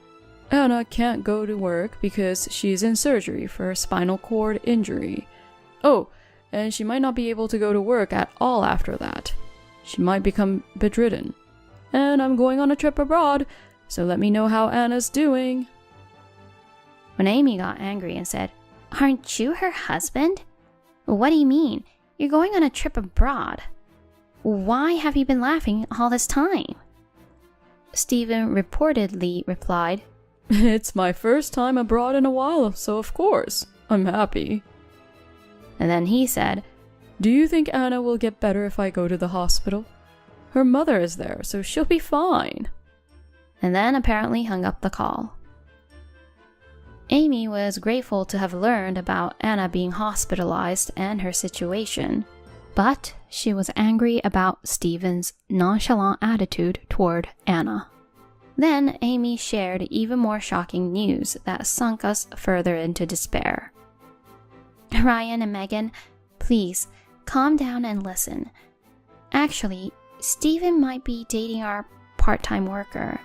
Anna can't go to work because she's in surgery for a spinal cord injury. Oh, and she might not be able to go to work at all after that. She might become bedridden. And I'm going on a trip abroad, so let me know how Anna's doing. When Amy got angry and said, Aren't you her husband? What do you mean? You're going on a trip abroad. Why have you been laughing all this time? Stephen reportedly replied, It's my first time abroad in a while, so of course, I'm happy. And then he said, Do you think Anna will get better if I go to the hospital? Her mother is there, so she'll be fine. And then apparently hung up the call. Amy was grateful to have learned about Anna being hospitalized and her situation, but she was angry about Stephen's nonchalant attitude toward Anna. Then Amy shared even more shocking news that sunk us further into despair. Ryan and Megan, please, calm down and listen. Actually, Stephen might be dating our part-time worker.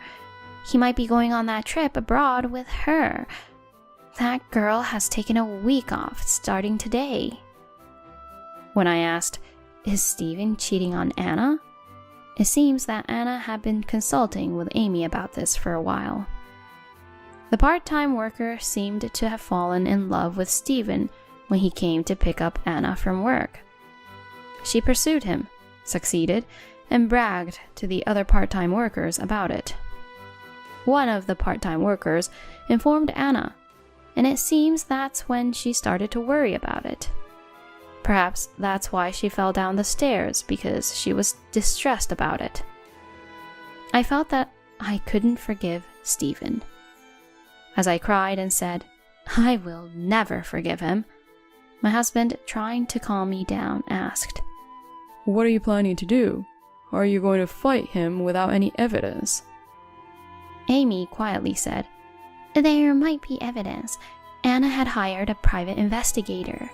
He might be going on that trip abroad with her. That girl has taken a week off starting today. When I asked, Is Stephen cheating on Anna? It seems that Anna had been consulting with Amy about this for a while. The part-time worker seemed to have fallen in love with Stephen when he came to pick up Anna from work. She pursued him, succeeded, and bragged to the other part-time workers about it. One of the part-time workers informed Anna, and it seems that's when she started to worry about it. Perhaps that's why she fell down the stairs, because she was distressed about it. I felt that I couldn't forgive Stephen. As I cried and said, I will never forgive him, my husband, trying to calm me down, asked, What are you planning to do? Are you going to fight him without any evidence? Amy quietly said, There might be evidence. Anna had hired a private investigator.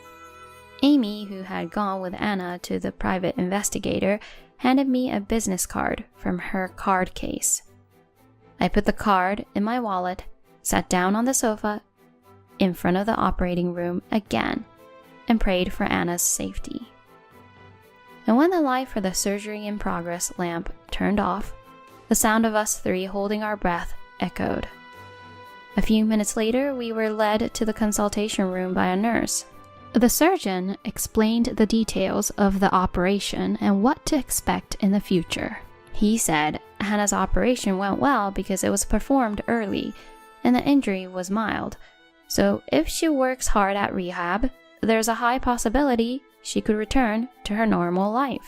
Amy, who had gone with Anna to the private investigator, handed me a business card from her card case. I put the card in my wallet, sat down on the sofa in front of the operating room again, and prayed for Anna's safety. And when the light for the surgery in progress lamp turned off, the sound of us three holding our breath echoed. A few minutes later, we were led to the consultation room by a nurse. The surgeon explained the details of the operation and what to expect in the future. He said Hannah's operation went well because it was performed early and the injury was mild. So if she works hard at rehab, there's a high possibility she could return to her normal life.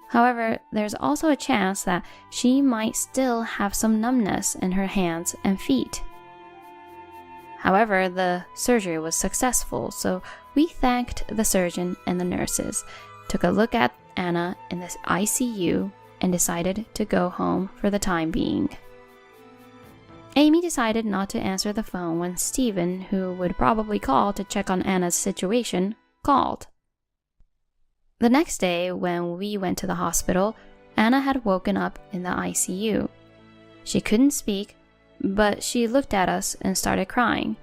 However, there's also a chance that she might still have some numbness in her hands and feet. However, the surgery was successful, so we thanked the surgeon and the nurses, took a look at Anna in the ICU, and decided to go home for the time being. Amy decided not to answer the phone when Stephen, who would probably call to check on Anna's situation, called. The next day, when we went to the hospital, Anna had woken up in the ICU. She couldn't speak, but she looked at us and started crying.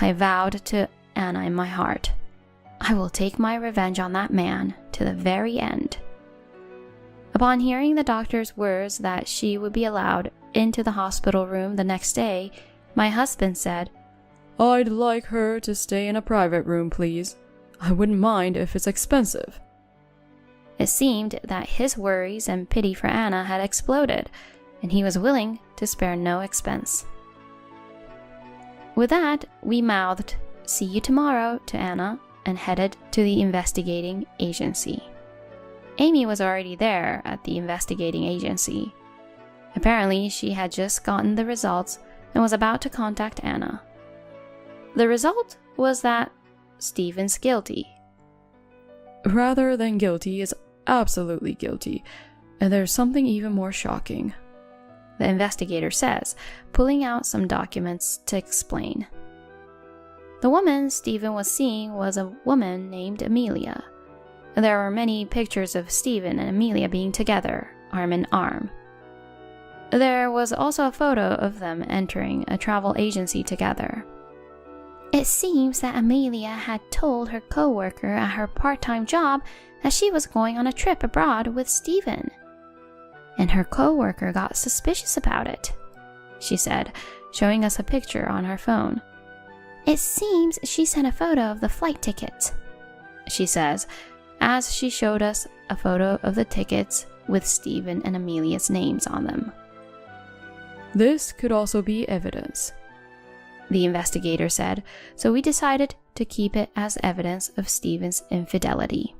I vowed to Anna in my heart, I will take my revenge on that man to the very end. Upon hearing the doctor's words that she would be allowed into the hospital room the next day, my husband said, I'd like her to stay in a private room, please. I wouldn't mind if it's expensive. It seemed that his worries and pity for Anna had exploded, and he was willing to spare no expense. With that, we mouthed, "See you tomorrow" to Anna and headed to the investigating agency. Amy was already there at the investigating agency. Apparently, she had just gotten the results and was about to contact Anna. The result was that Stephen's guilty. Rather than guilty is absolutely guilty, and there's something even more shocking, the investigator says, pulling out some documents to explain. The woman Stephen was seeing was a woman named Amelia. There were many pictures of Stephen and Amelia being together, arm in arm. There was also a photo of them entering a travel agency together. It seems that Amelia had told her co-worker at her part-time job that she was going on a trip abroad with Stephen. And her co-worker got suspicious about it, she said, showing us a picture on her phone. It seems she sent a photo of the flight tickets, she says, as she showed us a photo of the tickets with Stephen and Amelia's names on them. This could also be evidence, the investigator said, so we decided to keep it as evidence of Stephen's infidelity.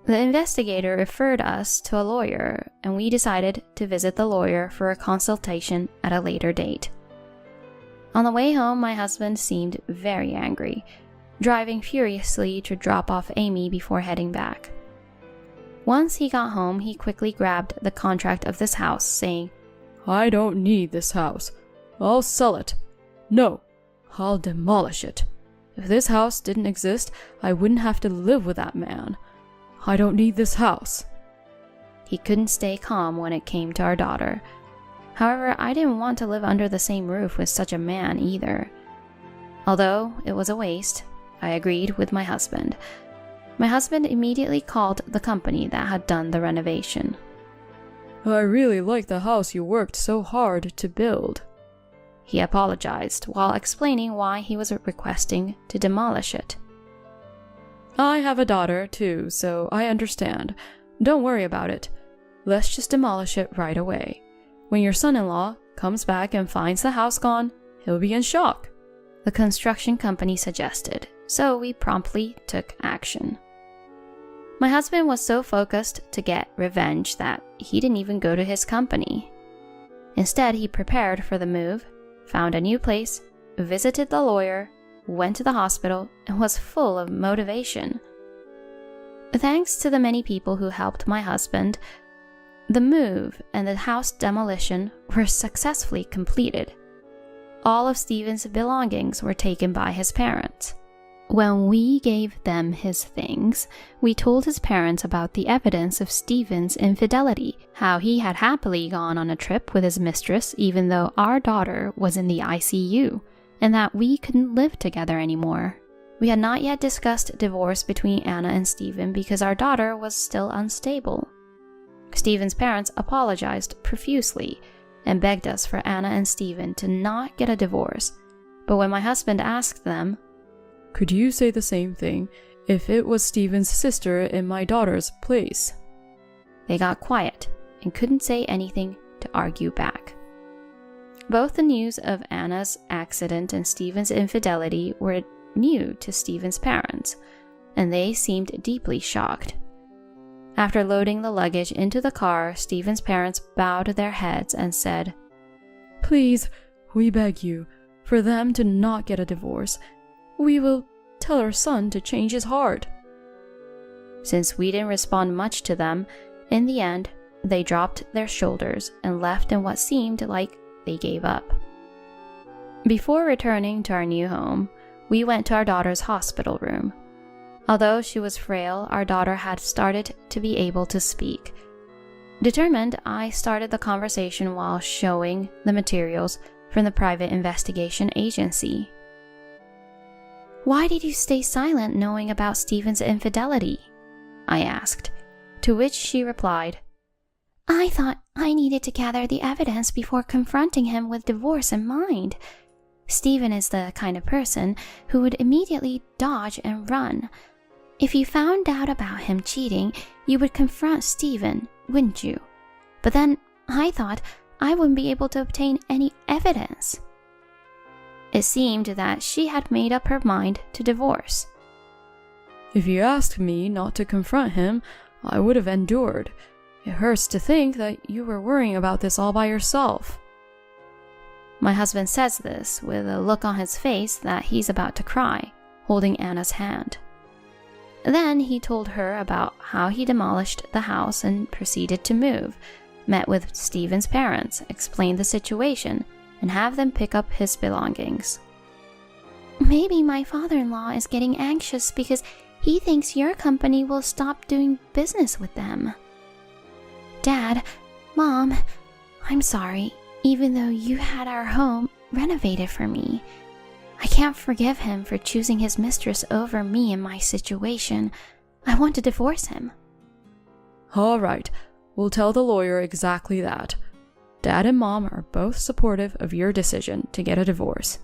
The investigator referred us to a lawyer, and we decided to visit the lawyer for a consultation at a later date. On the way home, my husband seemed very angry, driving furiously to drop off Amy before heading back. Once he got home, he quickly grabbed the contract of this house, saying, I don't need this house. I'll sell it. No, I'll demolish it. If this house didn't exist, I wouldn't have to live with that man. I don't need this house. He couldn't stay calm when it came to our daughter. However, I didn't want to live under the same roof with such a man either. Although it was a waste, I agreed with my husband. My husband immediately called the company that had done the renovation. I really like the house you worked so hard to build. He apologized while explaining why he was requesting to demolish it. I have a daughter too, so I understand. Don't worry about it. Let's just demolish it right away. When your son-in-law comes back and finds the house gone, he'll be in shock, the construction company suggested, so we promptly took action. My husband was so focused to get revenge that he didn't even go to his company. Instead, he prepared for the move, found a new place, visited the lawyer, went to the hospital, and was full of motivation. Thanks to the many people who helped my husband, the move and the house demolition were successfully completed. All of Stephen's belongings were taken by his parents. When we gave them his things, we told his parents about the evidence of Stephen's infidelity, how he had happily gone on a trip with his mistress even though our daughter was in the ICU, and that we couldn't live together anymore. We had not yet discussed divorce between Anna and Stephen because our daughter was still unstable. Stephen's parents apologized profusely and begged us for Anna and Stephen to not get a divorce, but when my husband asked them, Could you say the same thing if it was Stephen's sister in my daughter's place? They got quiet and couldn't say anything to argue back. Both the news of Anna's accident and Stephen's infidelity were new to Stephen's parents, and they seemed deeply shocked. After loading the luggage into the car, Stephen's parents bowed their heads and said, Please, we beg you, for them to not get a divorce. We will tell our son to change his heart. Since we didn't respond much to them, in the end, they dropped their shoulders and left in what seemed like they gave up. Before returning to our new home, we went to our daughter's hospital room. Although she was frail, our daughter had started to be able to speak. Determined, I started the conversation while showing the materials from the private investigation agency. "Why did you stay silent knowing about Stephen's infidelity?" I asked, to which she replied, "I thought I needed to gather the evidence before confronting him with divorce in mind. Stephen is the kind of person who would immediately dodge and run. If you found out about him cheating, you would confront Stephen, wouldn't you? But then I thought I wouldn't be able to obtain any evidence." It seemed that she had made up her mind to divorce. If you asked me not to confront him, I would have endured. It hurts to think that you were worrying about this all by yourself. My husband says this with a look on his face that he's about to cry, holding Anna's hand. Then he told her about how he demolished the house and proceeded to move, met with Stephen's parents, explained the situation, and have them pick up his belongings. "Maybe my father-in-law is getting anxious because he thinks your company will stop doing business with them. Dad, Mom, I'm sorry, even though you had our home renovated for me. I can't forgive him for choosing his mistress over me in my situation. I want to divorce him." All right, we'll tell the lawyer exactly that. Dad and Mom are both supportive of your decision to get a divorce.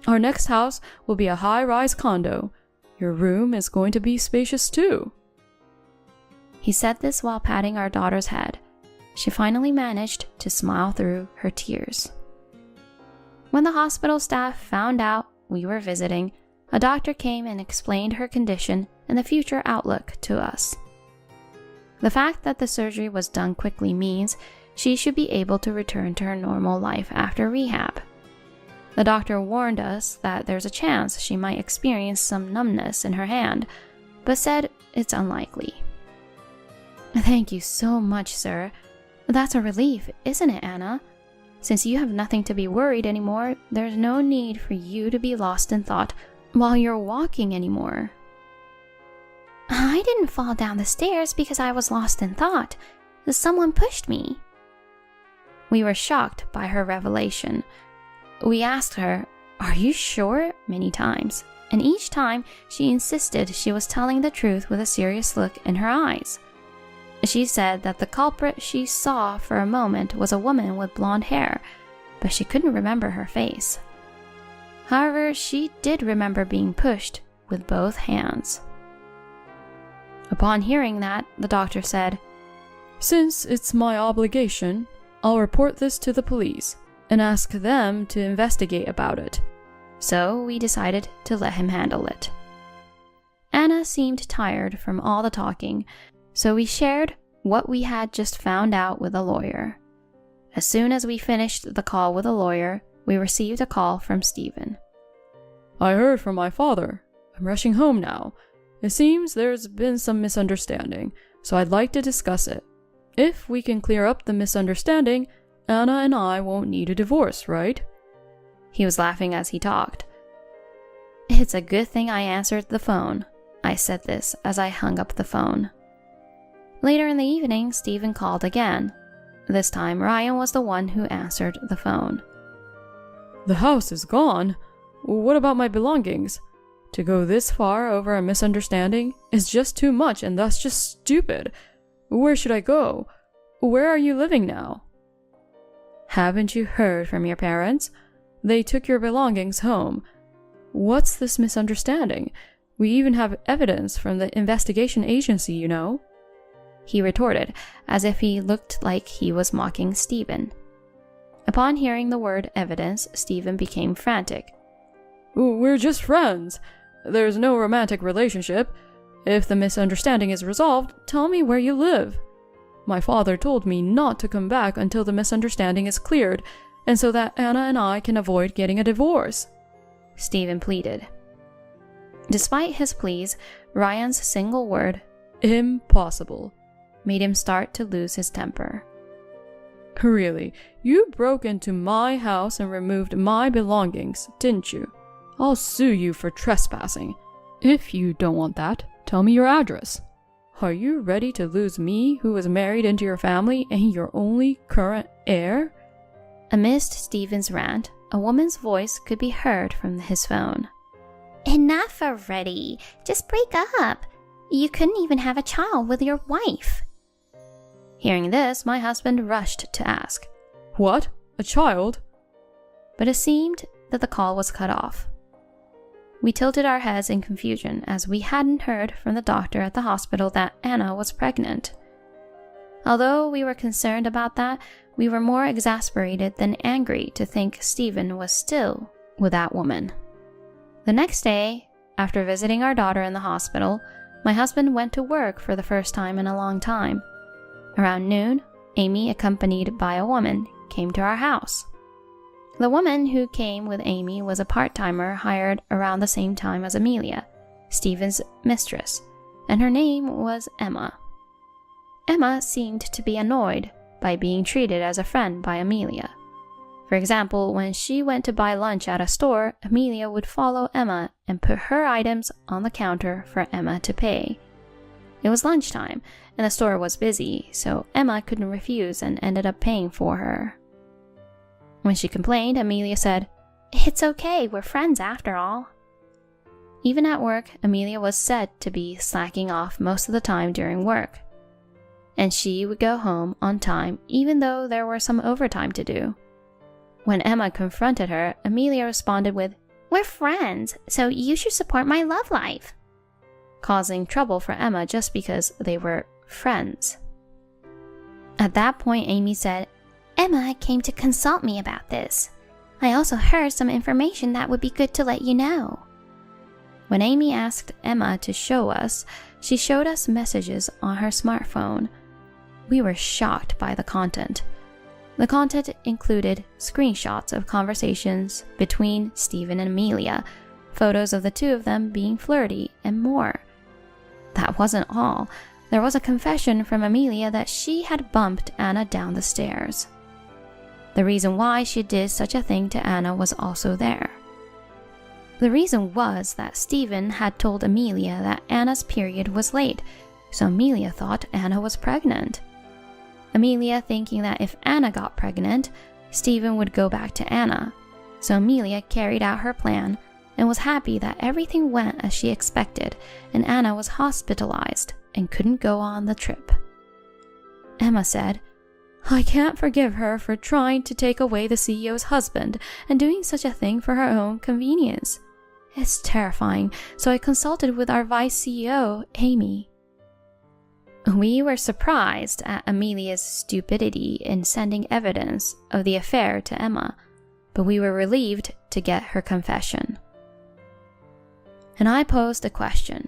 Our next house will be a high-rise condo. Your room is going to be spacious too. He said this while patting our daughter's head. She finally managed to smile through her tears. When the hospital staff found out we were visiting, a doctor came and explained her condition and the future outlook to us. The fact that the surgery was done quickly means she should be able to return to her normal life after rehab. The doctor warned us that there's a chance she might experience some numbness in her hand, but said it's unlikely. "Thank you so much, sir. That's a relief, isn't it, Anna? Since you have nothing to be worried anymore, there's no need for you to be lost in thought while you're walking anymore." "I didn't fall down the stairs because I was lost in thought. Someone pushed me." We were shocked by her revelation. We asked her, "Are you sure?" many times, and each time she insisted she was telling the truth with a serious look in her eyes. She said that the culprit she saw for a moment was a woman with blonde hair, but she couldn't remember her face. However, she did remember being pushed with both hands. Upon hearing that, the doctor said, "Since it's my obligation, I'll report this to the police and ask them to investigate about it." So we decided to let him handle it. Anna seemed tired from all the talking, so we shared what we had just found out with a lawyer. As soon as we finished the call with a lawyer, we received a call from Stephen. "I heard from my father. I'm rushing home now. It seems there's been some misunderstanding, so I'd like to discuss it. If we can clear up the misunderstanding, Anna and I won't need a divorce, right?" He was laughing as he talked. "It's a good thing I answered the phone." I said this as I hung up the phone. Later in the evening, Stephen called again. This time, Ryan was the one who answered the phone. "The house is gone. What about my belongings? To go this far over a misunderstanding is just too much, and that's just stupid. Where should I go? Where are you living now?" "Haven't you heard from your parents? They took your belongings home. What's this misunderstanding? We even have evidence from the investigation agency, you know." he retorted, as if he looked like he was mocking Stephen. Upon hearing the word evidence, Stephen became frantic. We're just friends. There's no romantic relationship. If the misunderstanding is resolved, tell me where you live. My father told me not to come back until the misunderstanding is cleared, and so that Anna and I can avoid getting a divorce. Stephen pleaded. Despite his pleas, Ryan's single word, impossible, made him start to lose his temper. Really, you broke into my house and removed my belongings, didn't you? I'll sue you for trespassing. If you don't want that, tell me your address. Are you ready to lose me, who was married into your family and your only current heir? Amidst Stephen's rant, a woman's voice could be heard from his phone. Enough already. Just break up. You couldn't even have a child with your wife. Hearing this, my husband rushed to ask, What? A child? But it seemed that the call was cut off. We tilted our heads in confusion as we hadn't heard from the doctor at the hospital that Anna was pregnant. Although we were concerned about that, we were more exasperated than angry to think Stephen was still with that woman. The next day, after visiting our daughter in the hospital, my husband went to work for the first time in a long time. Around noon, Amy, accompanied by a woman, came to our house. The woman who came with Amy was a part-timer hired around the same time as Amelia, Stephen's mistress, and her name was Emma. Emma seemed to be annoyed by being treated as a friend by Amelia. For example, when she went to buy lunch at a store, Amelia would follow Emma and put her items on the counter for Emma to pay. It was lunchtime, and the store was busy, so Emma couldn't refuse and ended up paying for her. When she complained, Amelia said, It's okay, we're friends after all. Even at work, Amelia was said to be slacking off most of the time during work. And she would go home on time even though there were some overtime to do. When Emma confronted her, Amelia responded with, We're friends, so you should support my love life. Causing trouble for Emma just because they were friends. At that point, Amy said, Emma came to consult me about this. I also heard some information that would be good to let you know. When Amy asked Emma to show us, she showed us messages on her smartphone. We were shocked by the content. The content included screenshots of conversations between Stephen and Amelia, photos of the two of them being flirty, and more. That wasn't all. There was a confession from Amelia that she had bumped Anna down the stairs. The reason why she did such a thing to Anna was also there. The reason was that Stephen had told Amelia that Anna's period was late, so Amelia thought Anna was pregnant. Amelia thinking that if Anna got pregnant, Stephen would go back to Anna, so Amelia carried out her plan and was happy that everything went as she expected and Anna was hospitalized and couldn't go on the trip. Emma said, I can't forgive her for trying to take away the CEO's husband and doing such a thing for her own convenience. It's terrifying, so I consulted with our vice CEO, Amy. We were surprised at Amelia's stupidity in sending evidence of the affair to Emma, but we were relieved to get her confession. And I posed a question.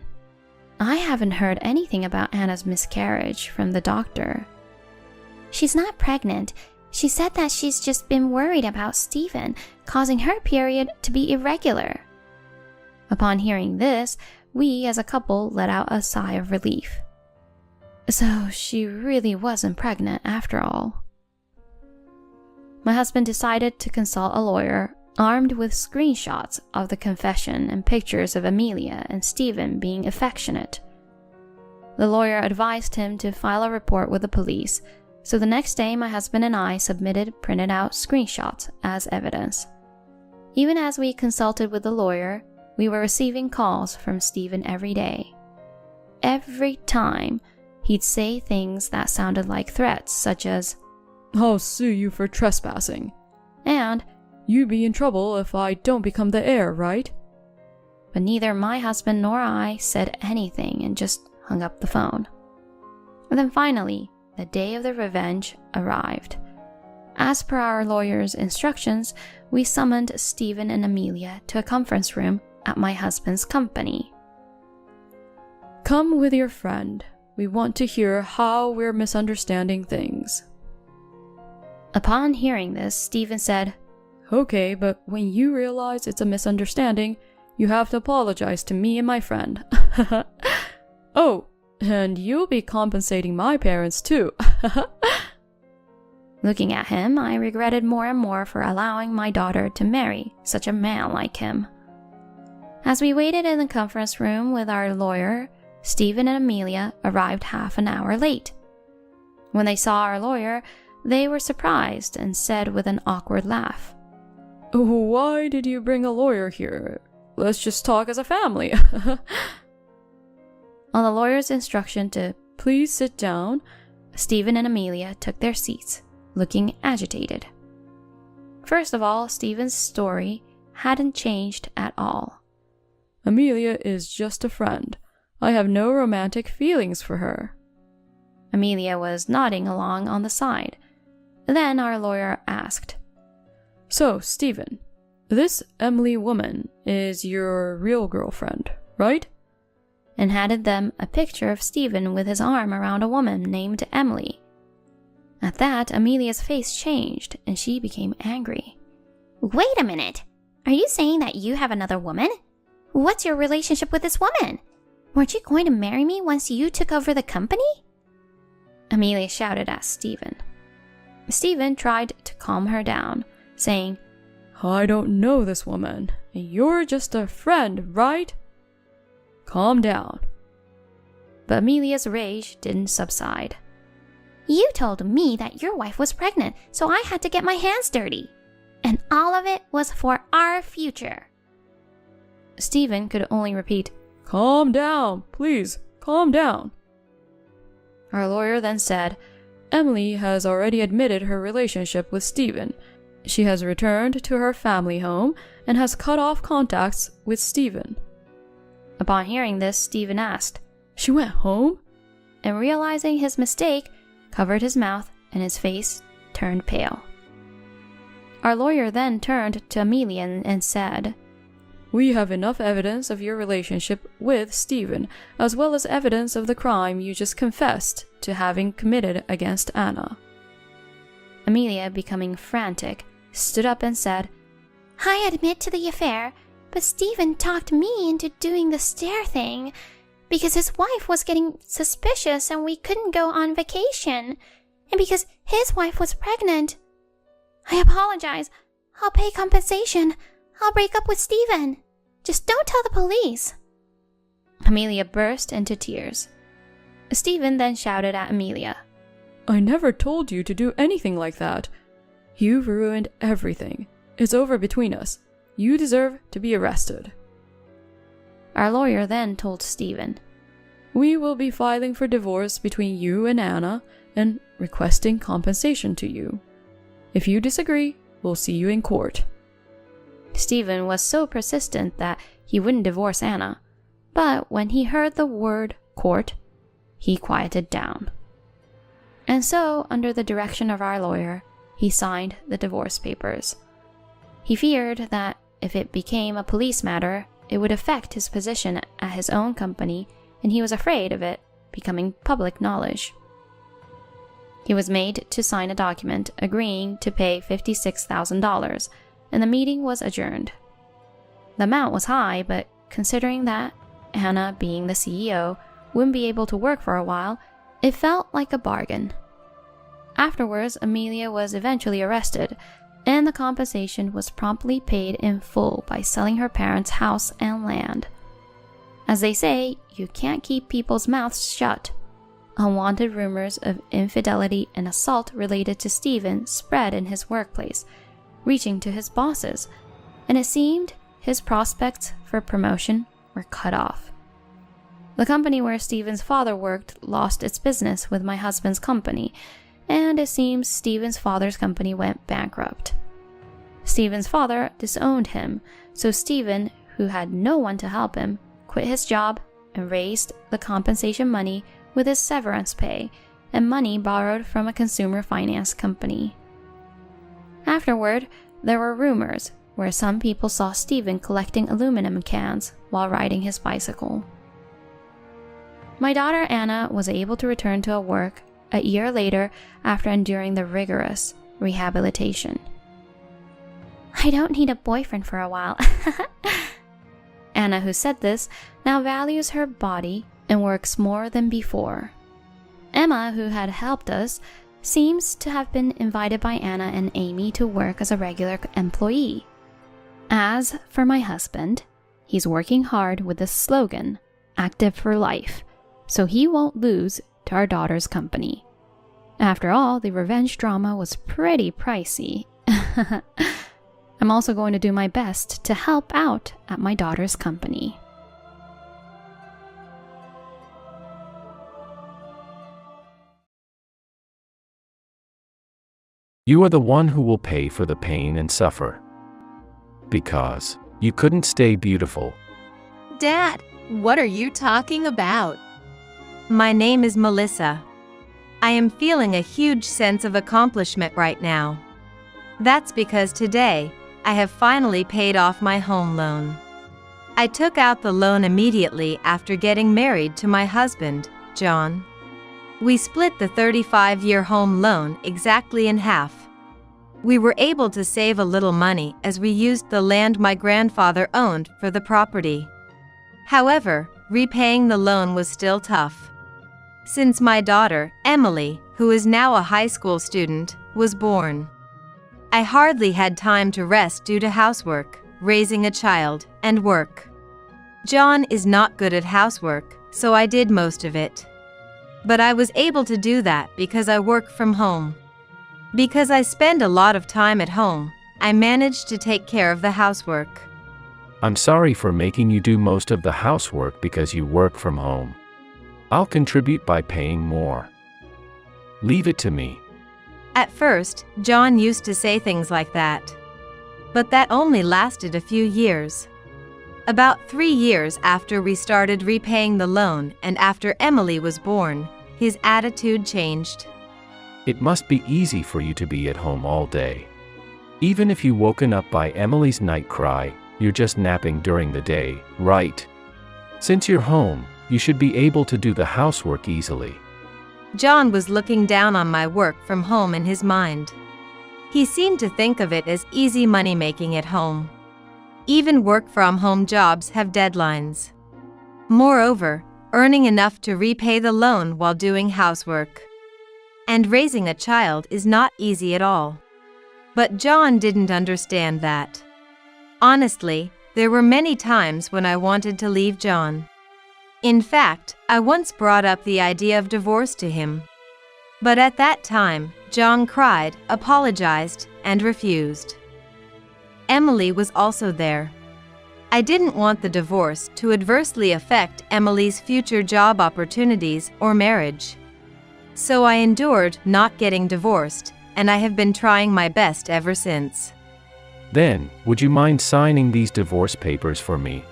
I haven't heard anything about Anna's miscarriage from the doctor. She's not pregnant. She said that she's just been worried about Stephen, causing her period to be irregular. Upon hearing this, we as a couple let out a sigh of relief. So she really wasn't pregnant after all. My husband decided to consult a lawyer armed with screenshots of the confession and pictures of Amelia and Stephen being affectionate. The lawyer advised him to file a report with the police, so the next day my husband and I submitted printed out screenshots as evidence. Even as we consulted with the lawyer, we were receiving calls from Stephen every day. Every time, he'd say things that sounded like threats, such as, I'll sue you for trespassing. And, you'd be in trouble if I don't become the heir, right? But neither my husband nor I said anything and just hung up the phone. Then finally, the day of the revenge arrived. As per our lawyer's instructions, we summoned Stephen and Amelia to a conference room at my husband's company. Come with your friend. We want to hear how we're misunderstanding things. Upon hearing this, Stephen said, Okay, but when you realize it's a misunderstanding, you have to apologize to me and my friend. Oh, and you'll be compensating my parents too. Looking at him, I regretted more and more for allowing my daughter to marry such a man like him. As we waited in the conference room with our lawyer, Stephen and Amelia arrived half an hour late. When they saw our lawyer, they were surprised and said with an awkward laugh, Why did you bring a lawyer here? Let's just talk as a family. On the lawyer's instruction to please sit down, Stephen and Amelia took their seats, looking agitated. First of all, Stephen's story hadn't changed at all. Amelia is just a friend. I have no romantic feelings for her. Amelia was nodding along on the side. Then our lawyer asked, So, Stephen, this Emily woman is your real girlfriend, right? And handed them a picture of Stephen with his arm around a woman named Emily. At that, Amelia's face changed and she became angry. Wait a minute. Are you saying that you have another woman? What's your relationship with this woman? Weren't you going to marry me once you took over the company? Amelia shouted at Stephen. Stephen tried to calm her down, saying, I don't know this woman. You're just a friend, right? Calm down. But Amelia's rage didn't subside. You told me that your wife was pregnant, so I had to get my hands dirty. And all of it was for our future. Stephen could only repeat, Calm down, please, calm down. Our lawyer then said, Emily has already admitted her relationship with Stephen. She has returned to her family home and has cut off contacts with Stephen. Upon hearing this, Stephen asked, She went home? And realizing his mistake, covered his mouth and his face turned pale. Our lawyer then turned to Amelia and said, We have enough evidence of your relationship with Stephen, as well as evidence of the crime you just confessed to having committed against Anna. Amelia, becoming frantic, stood up and said, I admit to the affair, but Stephen talked me into doing the stair thing because his wife was getting suspicious and we couldn't go on vacation, and because his wife was pregnant. I apologize. I'll pay compensation. I'll break up with Stephen. Just don't tell the police. Amelia burst into tears. Stephen then shouted at Amelia, I never told you to do anything like that. You've ruined everything. It's over between us. You deserve to be arrested. Our lawyer then told Stephen, We will be filing for divorce between you and Anna and requesting compensation to you. If you disagree, we'll see you in court. Stephen was so persistent that he wouldn't divorce Anna, but when he heard the word court, he quieted down. And so, under the direction of our lawyer, he signed the divorce papers. He feared that if it became a police matter, it would affect his position at his own company, and he was afraid of it becoming public knowledge. He was made to sign a document agreeing to pay $56,000, and the meeting was adjourned. The amount was high, but considering that Anna, being the CEO, wouldn't be able to work for a while, it felt like a bargain. Afterwards, Amelia was eventually arrested, and the compensation was promptly paid in full by selling her parents' house and land. As they say, you can't keep people's mouths shut. Unwanted rumors of infidelity and assault related to Stephen spread in his workplace, reaching to his bosses, and it seemed his prospects for promotion were cut off. The company where Stephen's father worked lost its business with my husband's company, and it seems Stephen's father's company went bankrupt. Stephen's father disowned him, so Stephen, who had no one to help him, quit his job and raised the compensation money with his severance pay and money borrowed from a consumer finance company. Afterward, there were rumors where some people saw Stephen collecting aluminum cans while riding his bicycle. My daughter Anna was able to return to work a year later after enduring the rigorous rehabilitation. I don't need a boyfriend for a while. Anna, who said this, now values her body and works more than before. Emma, who had helped us, seems to have been invited by Anna and Amy to work as a regular employee. As for my husband, he's working hard with the slogan, "Active for Life," so he won't lose to our daughter's company. After all, the revenge drama was pretty pricey. I'm also going to do my best to help out at my daughter's company. You are the one who will pay for the pain and suffer. Because you couldn't stay beautiful. Dad, what are you talking about? My name is Melissa. I am feeling a huge sense of accomplishment right now. That's because today, I have finally paid off my home loan. I took out the loan immediately after getting married to my husband, John. We split the 35-year home loan exactly in half. We were able to save a little money as we used the land my grandfather owned for the property. However, repaying the loan was still tough. Since my daughter, Emily, who is now a high school student, was born, I hardly had time to rest due to housework, raising a child, and work. John is not good at housework, so I did most of it. But I was able to do that because I work from home. Because I spend a lot of time at home, I managed to take care of the housework. I'm sorry for making you do most of the housework because you work from home. I'll contribute by paying more. Leave it to me. At first, John used to say things like that. But that only lasted a few years. About 3 years after we started repaying the loan and after Emily was born, his attitude changed. It must be easy for you to be at home all day. Even if you woken up by Emily's night cry, you're just napping during the day, right? Since you're home, you should be able to do the housework easily. John was looking down on my work from home in his mind. He seemed to think of it as easy money-making at home. Even work-from-home jobs have deadlines. Moreover, earning enough to repay the loan while doing housework. And raising a child is not easy at all. But John didn't understand that. Honestly, there were many times when I wanted to leave John. In fact, I once brought up the idea of divorce to him. But at that time, John cried, apologized, and refused. Emily was also there. I didn't want the divorce to adversely affect Emily's future job opportunities or marriage. So I endured not getting divorced, and I have been trying my best ever since. Then, would you mind signing these divorce papers for me?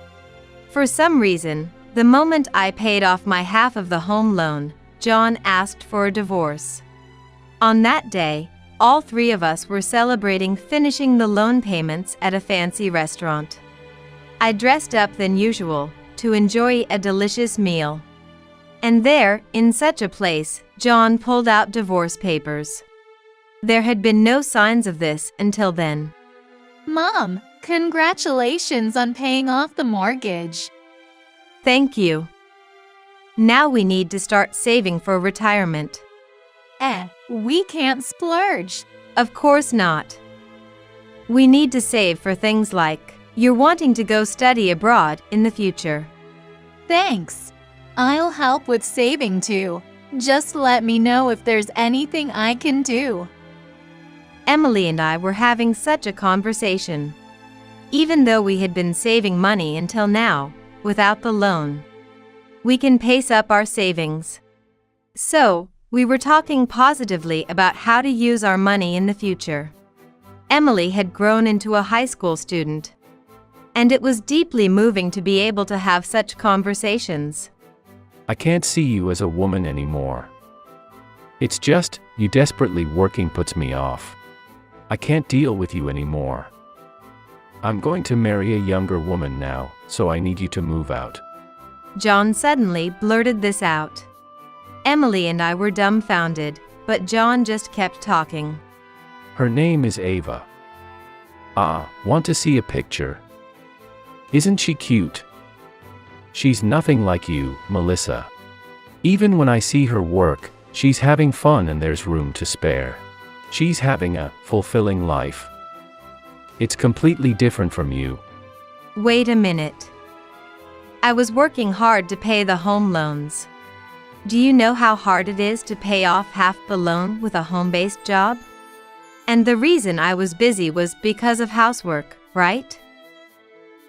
For some reason, the moment I paid off my half of the home loan, John asked for a divorce. On that day, all 3 of us were celebrating finishing the loan payments at a fancy restaurant. I dressed up than usual to enjoy a delicious meal. And there, in such a place, John pulled out divorce papers. There had been no signs of this until then. Mom, congratulations on paying off the mortgage. Thank you. Now we need to start saving for retirement. We can't splurge. Of course not. We need to save for things like you're wanting to go study abroad in the future. Thanks. I'll help with saving too. Just let me know if there's anything I can do. Emily and I were having such a conversation. Even though we had been saving money until now, without the loan, we can pace up our savings. So, we were talking positively about how to use our money in the future. Emily had grown into a high school student, and it was deeply moving to be able to have such conversations. I can't see you as a woman anymore. It's just, you desperately working puts me off. I can't deal with you anymore. I'm going to marry a younger woman now, so I need you to move out. John suddenly blurted this out. Emily and I were dumbfounded, but John just kept talking. Her name is Ava. Ah, want to see a picture? Isn't she cute? She's nothing like you, Melissa. Even when I see her work, she's having fun and there's room to spare. She's having a fulfilling life. It's completely different from you. Wait a minute. I was working hard to pay the home loans. Do you know how hard it is to pay off half the loan with a home-based job? And the reason I was busy was because of housework, right?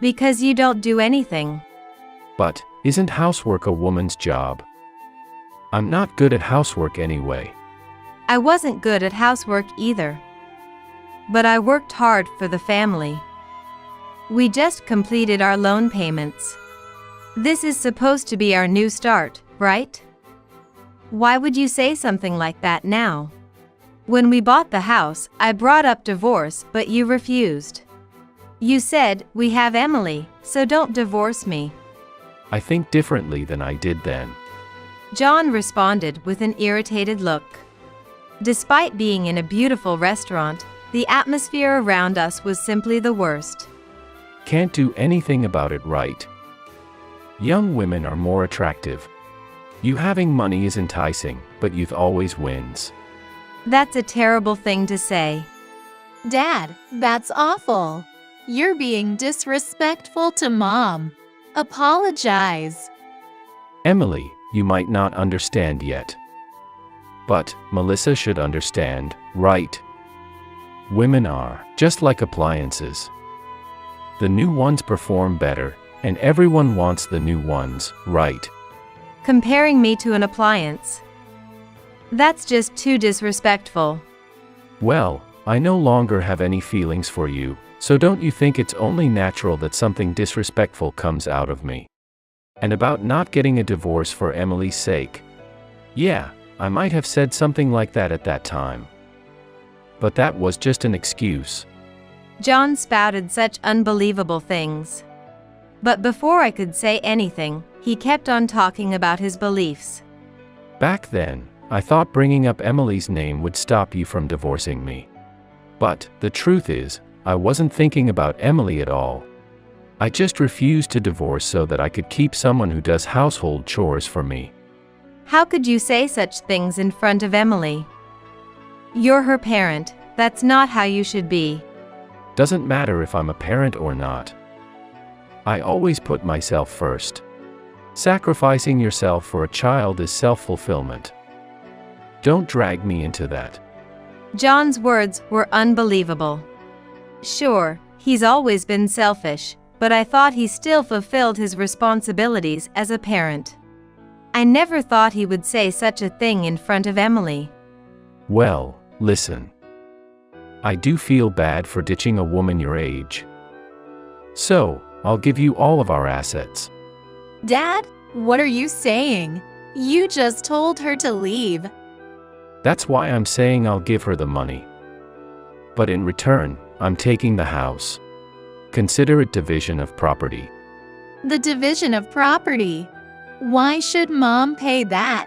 Because you don't do anything. But, isn't housework a woman's job? I'm not good at housework anyway. I wasn't good at housework either. But I worked hard for the family. We just completed our loan payments. This is supposed to be our new start, right? Why would you say something like that now? When we bought the house, I brought up divorce, but you refused. You said, we have Emily, so don't divorce me. I think differently than I did then. John responded with an irritated look. Despite being in a beautiful restaurant, the atmosphere around us was simply the worst. Can't do anything about it, right? Young women are more attractive. You having money is enticing, but youth always wins. That's a terrible thing to say. Dad, that's awful. You're being disrespectful to Mom. Apologize. Emily, you might not understand yet. But, Melissa should understand, right? Women are just like appliances. The new ones perform better, and everyone wants the new ones, right? Comparing me to an appliance. That's just too disrespectful. Well, I no longer have any feelings for you, so don't you think it's only natural that something disrespectful comes out of me? And about not getting a divorce for Emily's sake. Yeah, I might have said something like that at that time. But that was just an excuse. John spouted such unbelievable things. But before I could say anything, he kept on talking about his beliefs. Back then, I thought bringing up Emily's name would stop you from divorcing me. But, the truth is, I wasn't thinking about Emily at all. I just refused to divorce so that I could keep someone who does household chores for me. How could you say such things in front of Emily? You're her parent, that's not how you should be. Doesn't matter if I'm a parent or not. I always put myself first. Sacrificing yourself for a child is self-fulfillment. Don't drag me into that. John's words were unbelievable. Sure, he's always been selfish, but I thought he still fulfilled his responsibilities as a parent. I never thought he would say such a thing in front of Emily. Well, listen. I do feel bad for ditching a woman your age. So, I'll give you all of our assets. Dad, what are you saying? You just told her to leave. That's why I'm saying I'll give her the money. But in return, I'm taking the house. Consider it division of property. The division of property. Why should Mom pay that?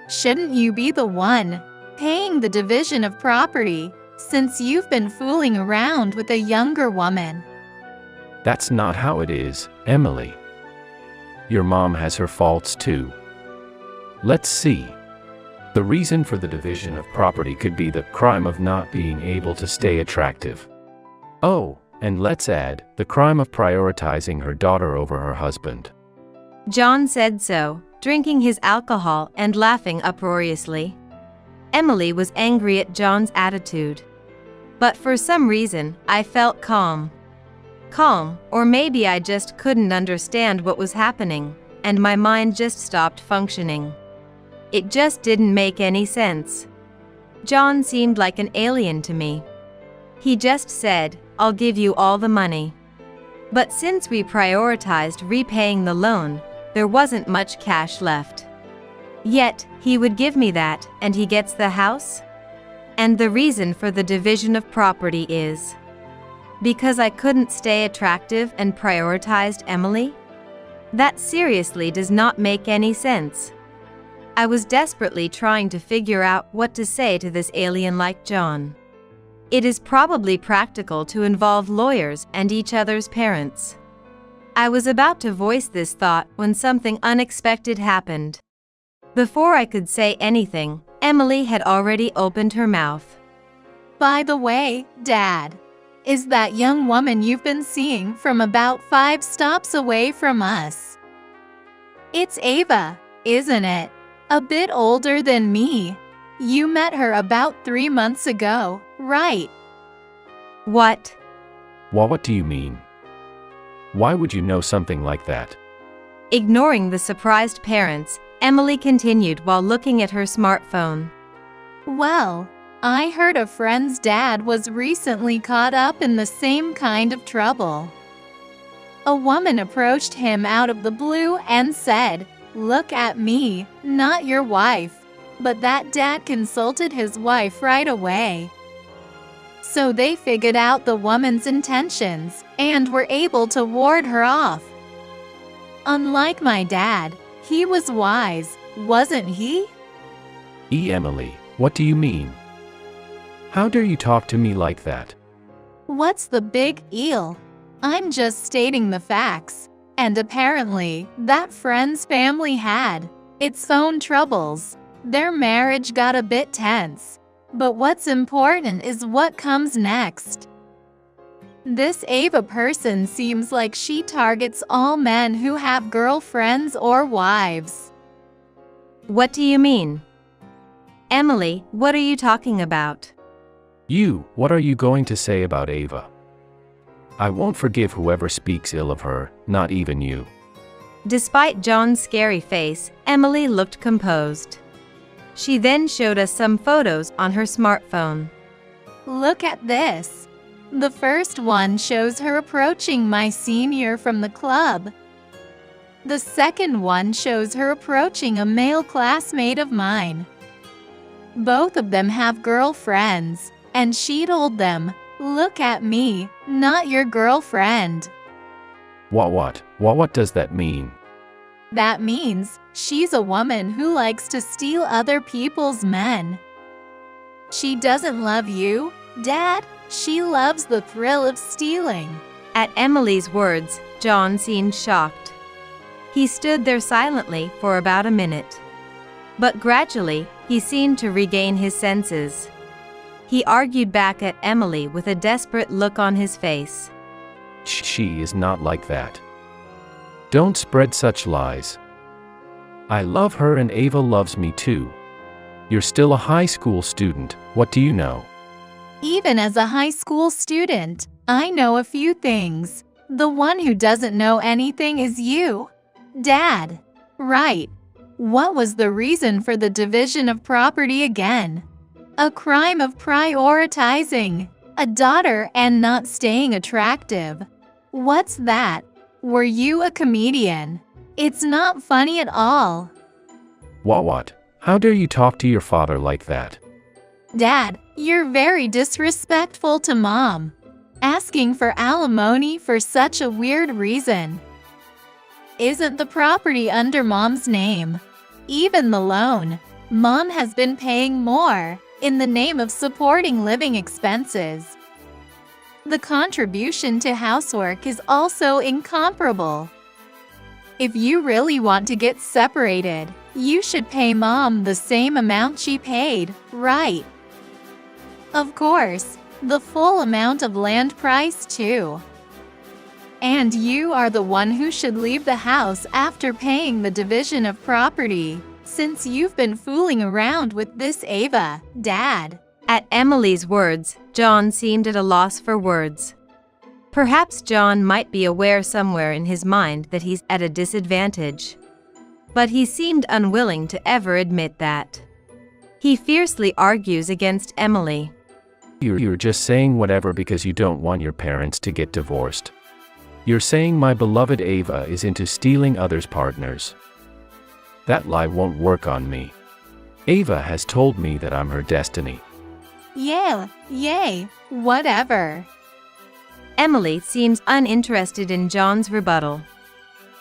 Shouldn't you be the one paying the division of property, since you've been fooling around with a younger woman? That's not how it is, Emily. Your mom has her faults too. Let's see. The reason for the division of property could be the crime of not being able to stay attractive. Oh, and let's add, the crime of prioritizing her daughter over her husband. John said so, drinking his alcohol and laughing uproariously. Emily was angry at John's attitude. But for some reason, I felt calm. Calm, or maybe I just couldn't understand what was happening, and my mind just stopped functioning. It just didn't make any sense. John seemed like an alien to me. He just said, "I'll give you all the money." But since we prioritized repaying the loan, there wasn't much cash left. Yet, he would give me that, and he gets the house? And the reason for the division of property is because I couldn't stay attractive and prioritized Emily? That seriously does not make any sense. I was desperately trying to figure out what to say to this alien like John. It is probably practical to involve lawyers and each other's parents. I was about to voice this thought when something unexpected happened. Before I could say anything, Emily had already opened her mouth. By the way, Dad, is that young woman you've been seeing from about 5 stops away from us? It's Ava, isn't it? A bit older than me. You met her about 3 months ago, right? What? What do you mean? Why would you know something like that? Ignoring the surprised parents, Emily continued while looking at her smartphone. Well, I heard a friend's dad was recently caught up in the same kind of trouble. A woman approached him out of the blue and said, "Look at me, not your wife." But that dad consulted his wife right away. So they figured out the woman's intentions and were able to ward her off. Unlike my dad, he was wise, wasn't he? Emily, what do you mean? How dare you talk to me like that? What's the big deal? I'm just stating the facts. And apparently, that friend's family had its own troubles. Their marriage got a bit tense. But what's important is what comes next. This Ava person seems like she targets all men who have girlfriends or wives. What do you mean? Emily, what are you talking about? What are you going to say about Ava? I won't forgive whoever speaks ill of her, not even you. Despite John's scary face, Emily looked composed. She then showed us some photos on her smartphone. Look at this. The first one shows her approaching my senior from the club. The second one shows her approaching a male classmate of mine. Both of them have girlfriends, and she told them, "Look at me, not your girlfriend." What does that mean? That means she's a woman who likes to steal other people's men. She doesn't love you, Dad. She loves the thrill of stealing. At Emily's words, John seemed shocked. He stood there silently for about a minute. But gradually, he seemed to regain his senses. He argued back at Emily with a desperate look on his face. She is not like that. Don't spread such lies. I love her and Ava loves me too. You're still a high school student, what do you know? Even as a high school student, I know a few things. The one who doesn't know anything is you, Dad. Right. What was the reason for the division of property again? A crime of prioritizing a daughter and not staying attractive. What's that? Were you a comedian? It's not funny at all. What? How dare you talk to your father like that? Dad, you're very disrespectful to Mom. Asking for alimony for such a weird reason. Isn't the property under Mom's name? Even the loan, Mom has been paying more in the name of supporting living expenses. The contribution to housework is also incomparable. If you really want to get separated, you should pay Mom the same amount she paid, right? Of course, the full amount of land price too. And you are the one who should leave the house after paying the division of property, since you've been fooling around with this Ava, Dad. At Emily's words, John seemed at a loss for words. Perhaps John might be aware somewhere in his mind that he's at a disadvantage. But he seemed unwilling to ever admit that. He fiercely argues against Emily. You're just saying whatever because you don't want your parents to get divorced. You're saying my beloved Ava is into stealing others' partners. That lie won't work on me. Ava has told me that I'm her destiny. Yeah, yay, whatever. Emily seems uninterested in John's rebuttal.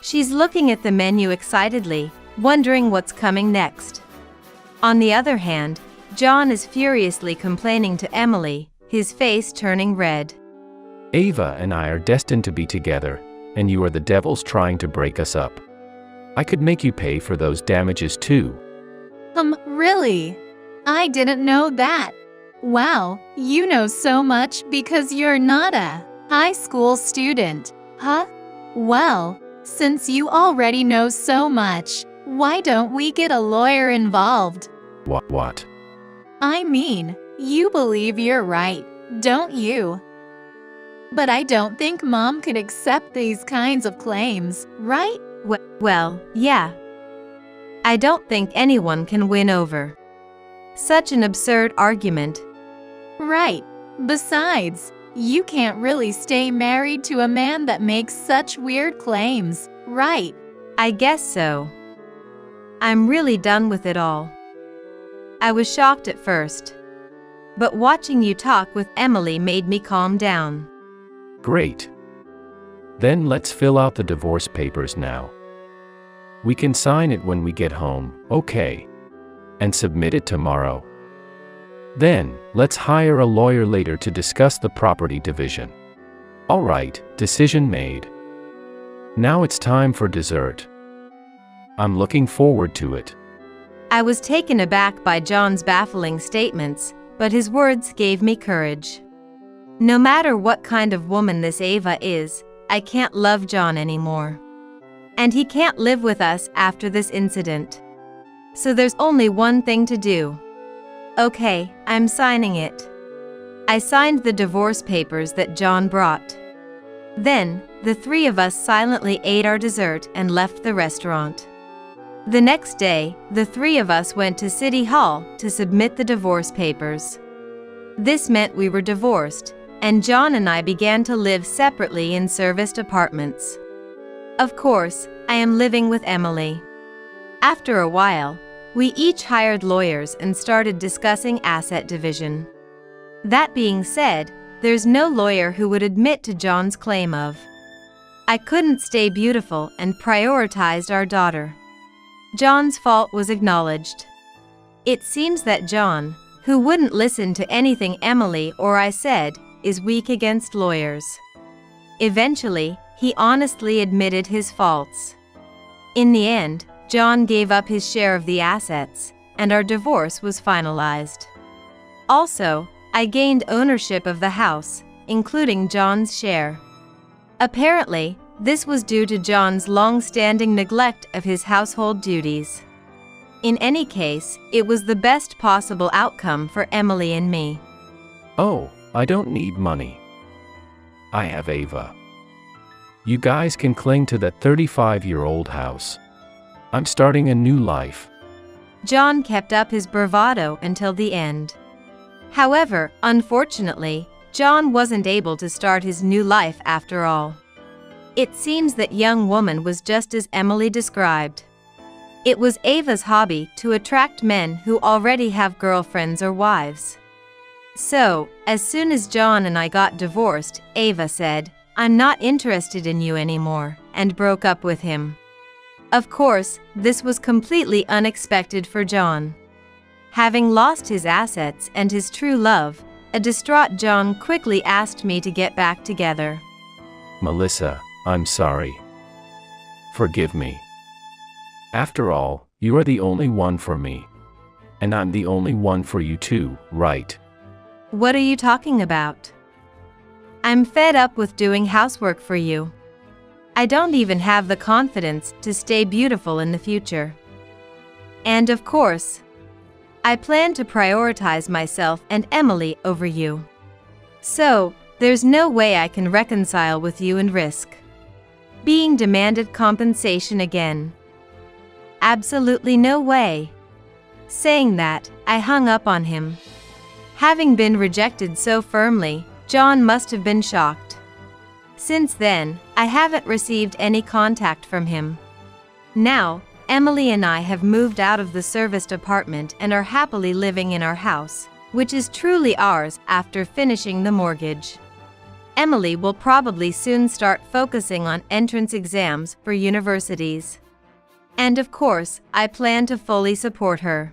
She's looking at the menu excitedly, wondering what's coming next. On the other hand, John is furiously complaining to Emily, his face turning red. Ava and I are destined to be together, and you are the devils trying to break us up. I could make you pay for those damages too. Really? I didn't know that. Wow, you know so much because you're not a high school student, huh? Well, since you already know so much, why don't we get a lawyer involved? What? I mean, you believe you're right, don't you? But I don't think Mom could accept these kinds of claims, right? Well, yeah. I don't think anyone can win over such an absurd argument. Right. Besides, you can't really stay married to a man that makes such weird claims, right? I guess so. I'm really done with it all. I was shocked at first, but watching you talk with Emily made me calm down. Great. Then let's fill out the divorce papers now. We can sign it when we get home, okay? And submit it tomorrow. Then, let's hire a lawyer later to discuss the property division. All right, decision made. Now it's time for dessert. I'm looking forward to it. I was taken aback by John's baffling statements, but his words gave me courage. No matter what kind of woman this Ava is, I can't love John anymore. And he can't live with us after this incident. So there's only one thing to do. Okay, I'm signing it. I signed the divorce papers that John brought. Then, the three of us silently ate our dessert and left the restaurant. The next day, the three of us went to City Hall to submit the divorce papers. This meant we were divorced, and John and I began to live separately in serviced apartments. Of course, I am living with Emily. After a while, we each hired lawyers and started discussing asset division. That being said, there's no lawyer who would admit to John's claim of I couldn't stay beautiful and prioritized our daughter. John's fault was acknowledged. It seems that John, who wouldn't listen to anything Emily or I said, is weak against lawyers. Eventually, he honestly admitted his faults. In the end, John gave up his share of the assets, and our divorce was finalized. Also, I gained ownership of the house, including John's share. Apparently, this was due to John's long-standing neglect of his household duties. In any case, it was the best possible outcome for Emily and me. Oh, I don't need money. I have Ava. You guys can cling to that 35-year-old house. I'm starting a new life. John kept up his bravado until the end. However, unfortunately, John wasn't able to start his new life after all. It seems that young woman was just as Emily described. It was Ava's hobby to attract men who already have girlfriends or wives. So, as soon as John and I got divorced, Ava said, "I'm not interested in you anymore," and broke up with him. Of course, this was completely unexpected for John. Having lost his assets and his true love, a distraught John quickly asked me to get back together. Melissa, I'm sorry. Forgive me. After all, you are the only one for me. And I'm the only one for you too, right? What are you talking about? I'm fed up with doing housework for you. I don't even have the confidence to stay beautiful in the future. And of course, I plan to prioritize myself and Emily over you. So, there's no way I can reconcile with you and risk being demanded compensation again. Absolutely no way. Saying that, I hung up on him. Having been rejected so firmly, John must have been shocked. Since then, I haven't received any contact from him. Now, Emily and I have moved out of the serviced apartment and are happily living in our house, which is truly ours after finishing the mortgage. Emily will probably soon start focusing on entrance exams for universities. And of course, I plan to fully support her.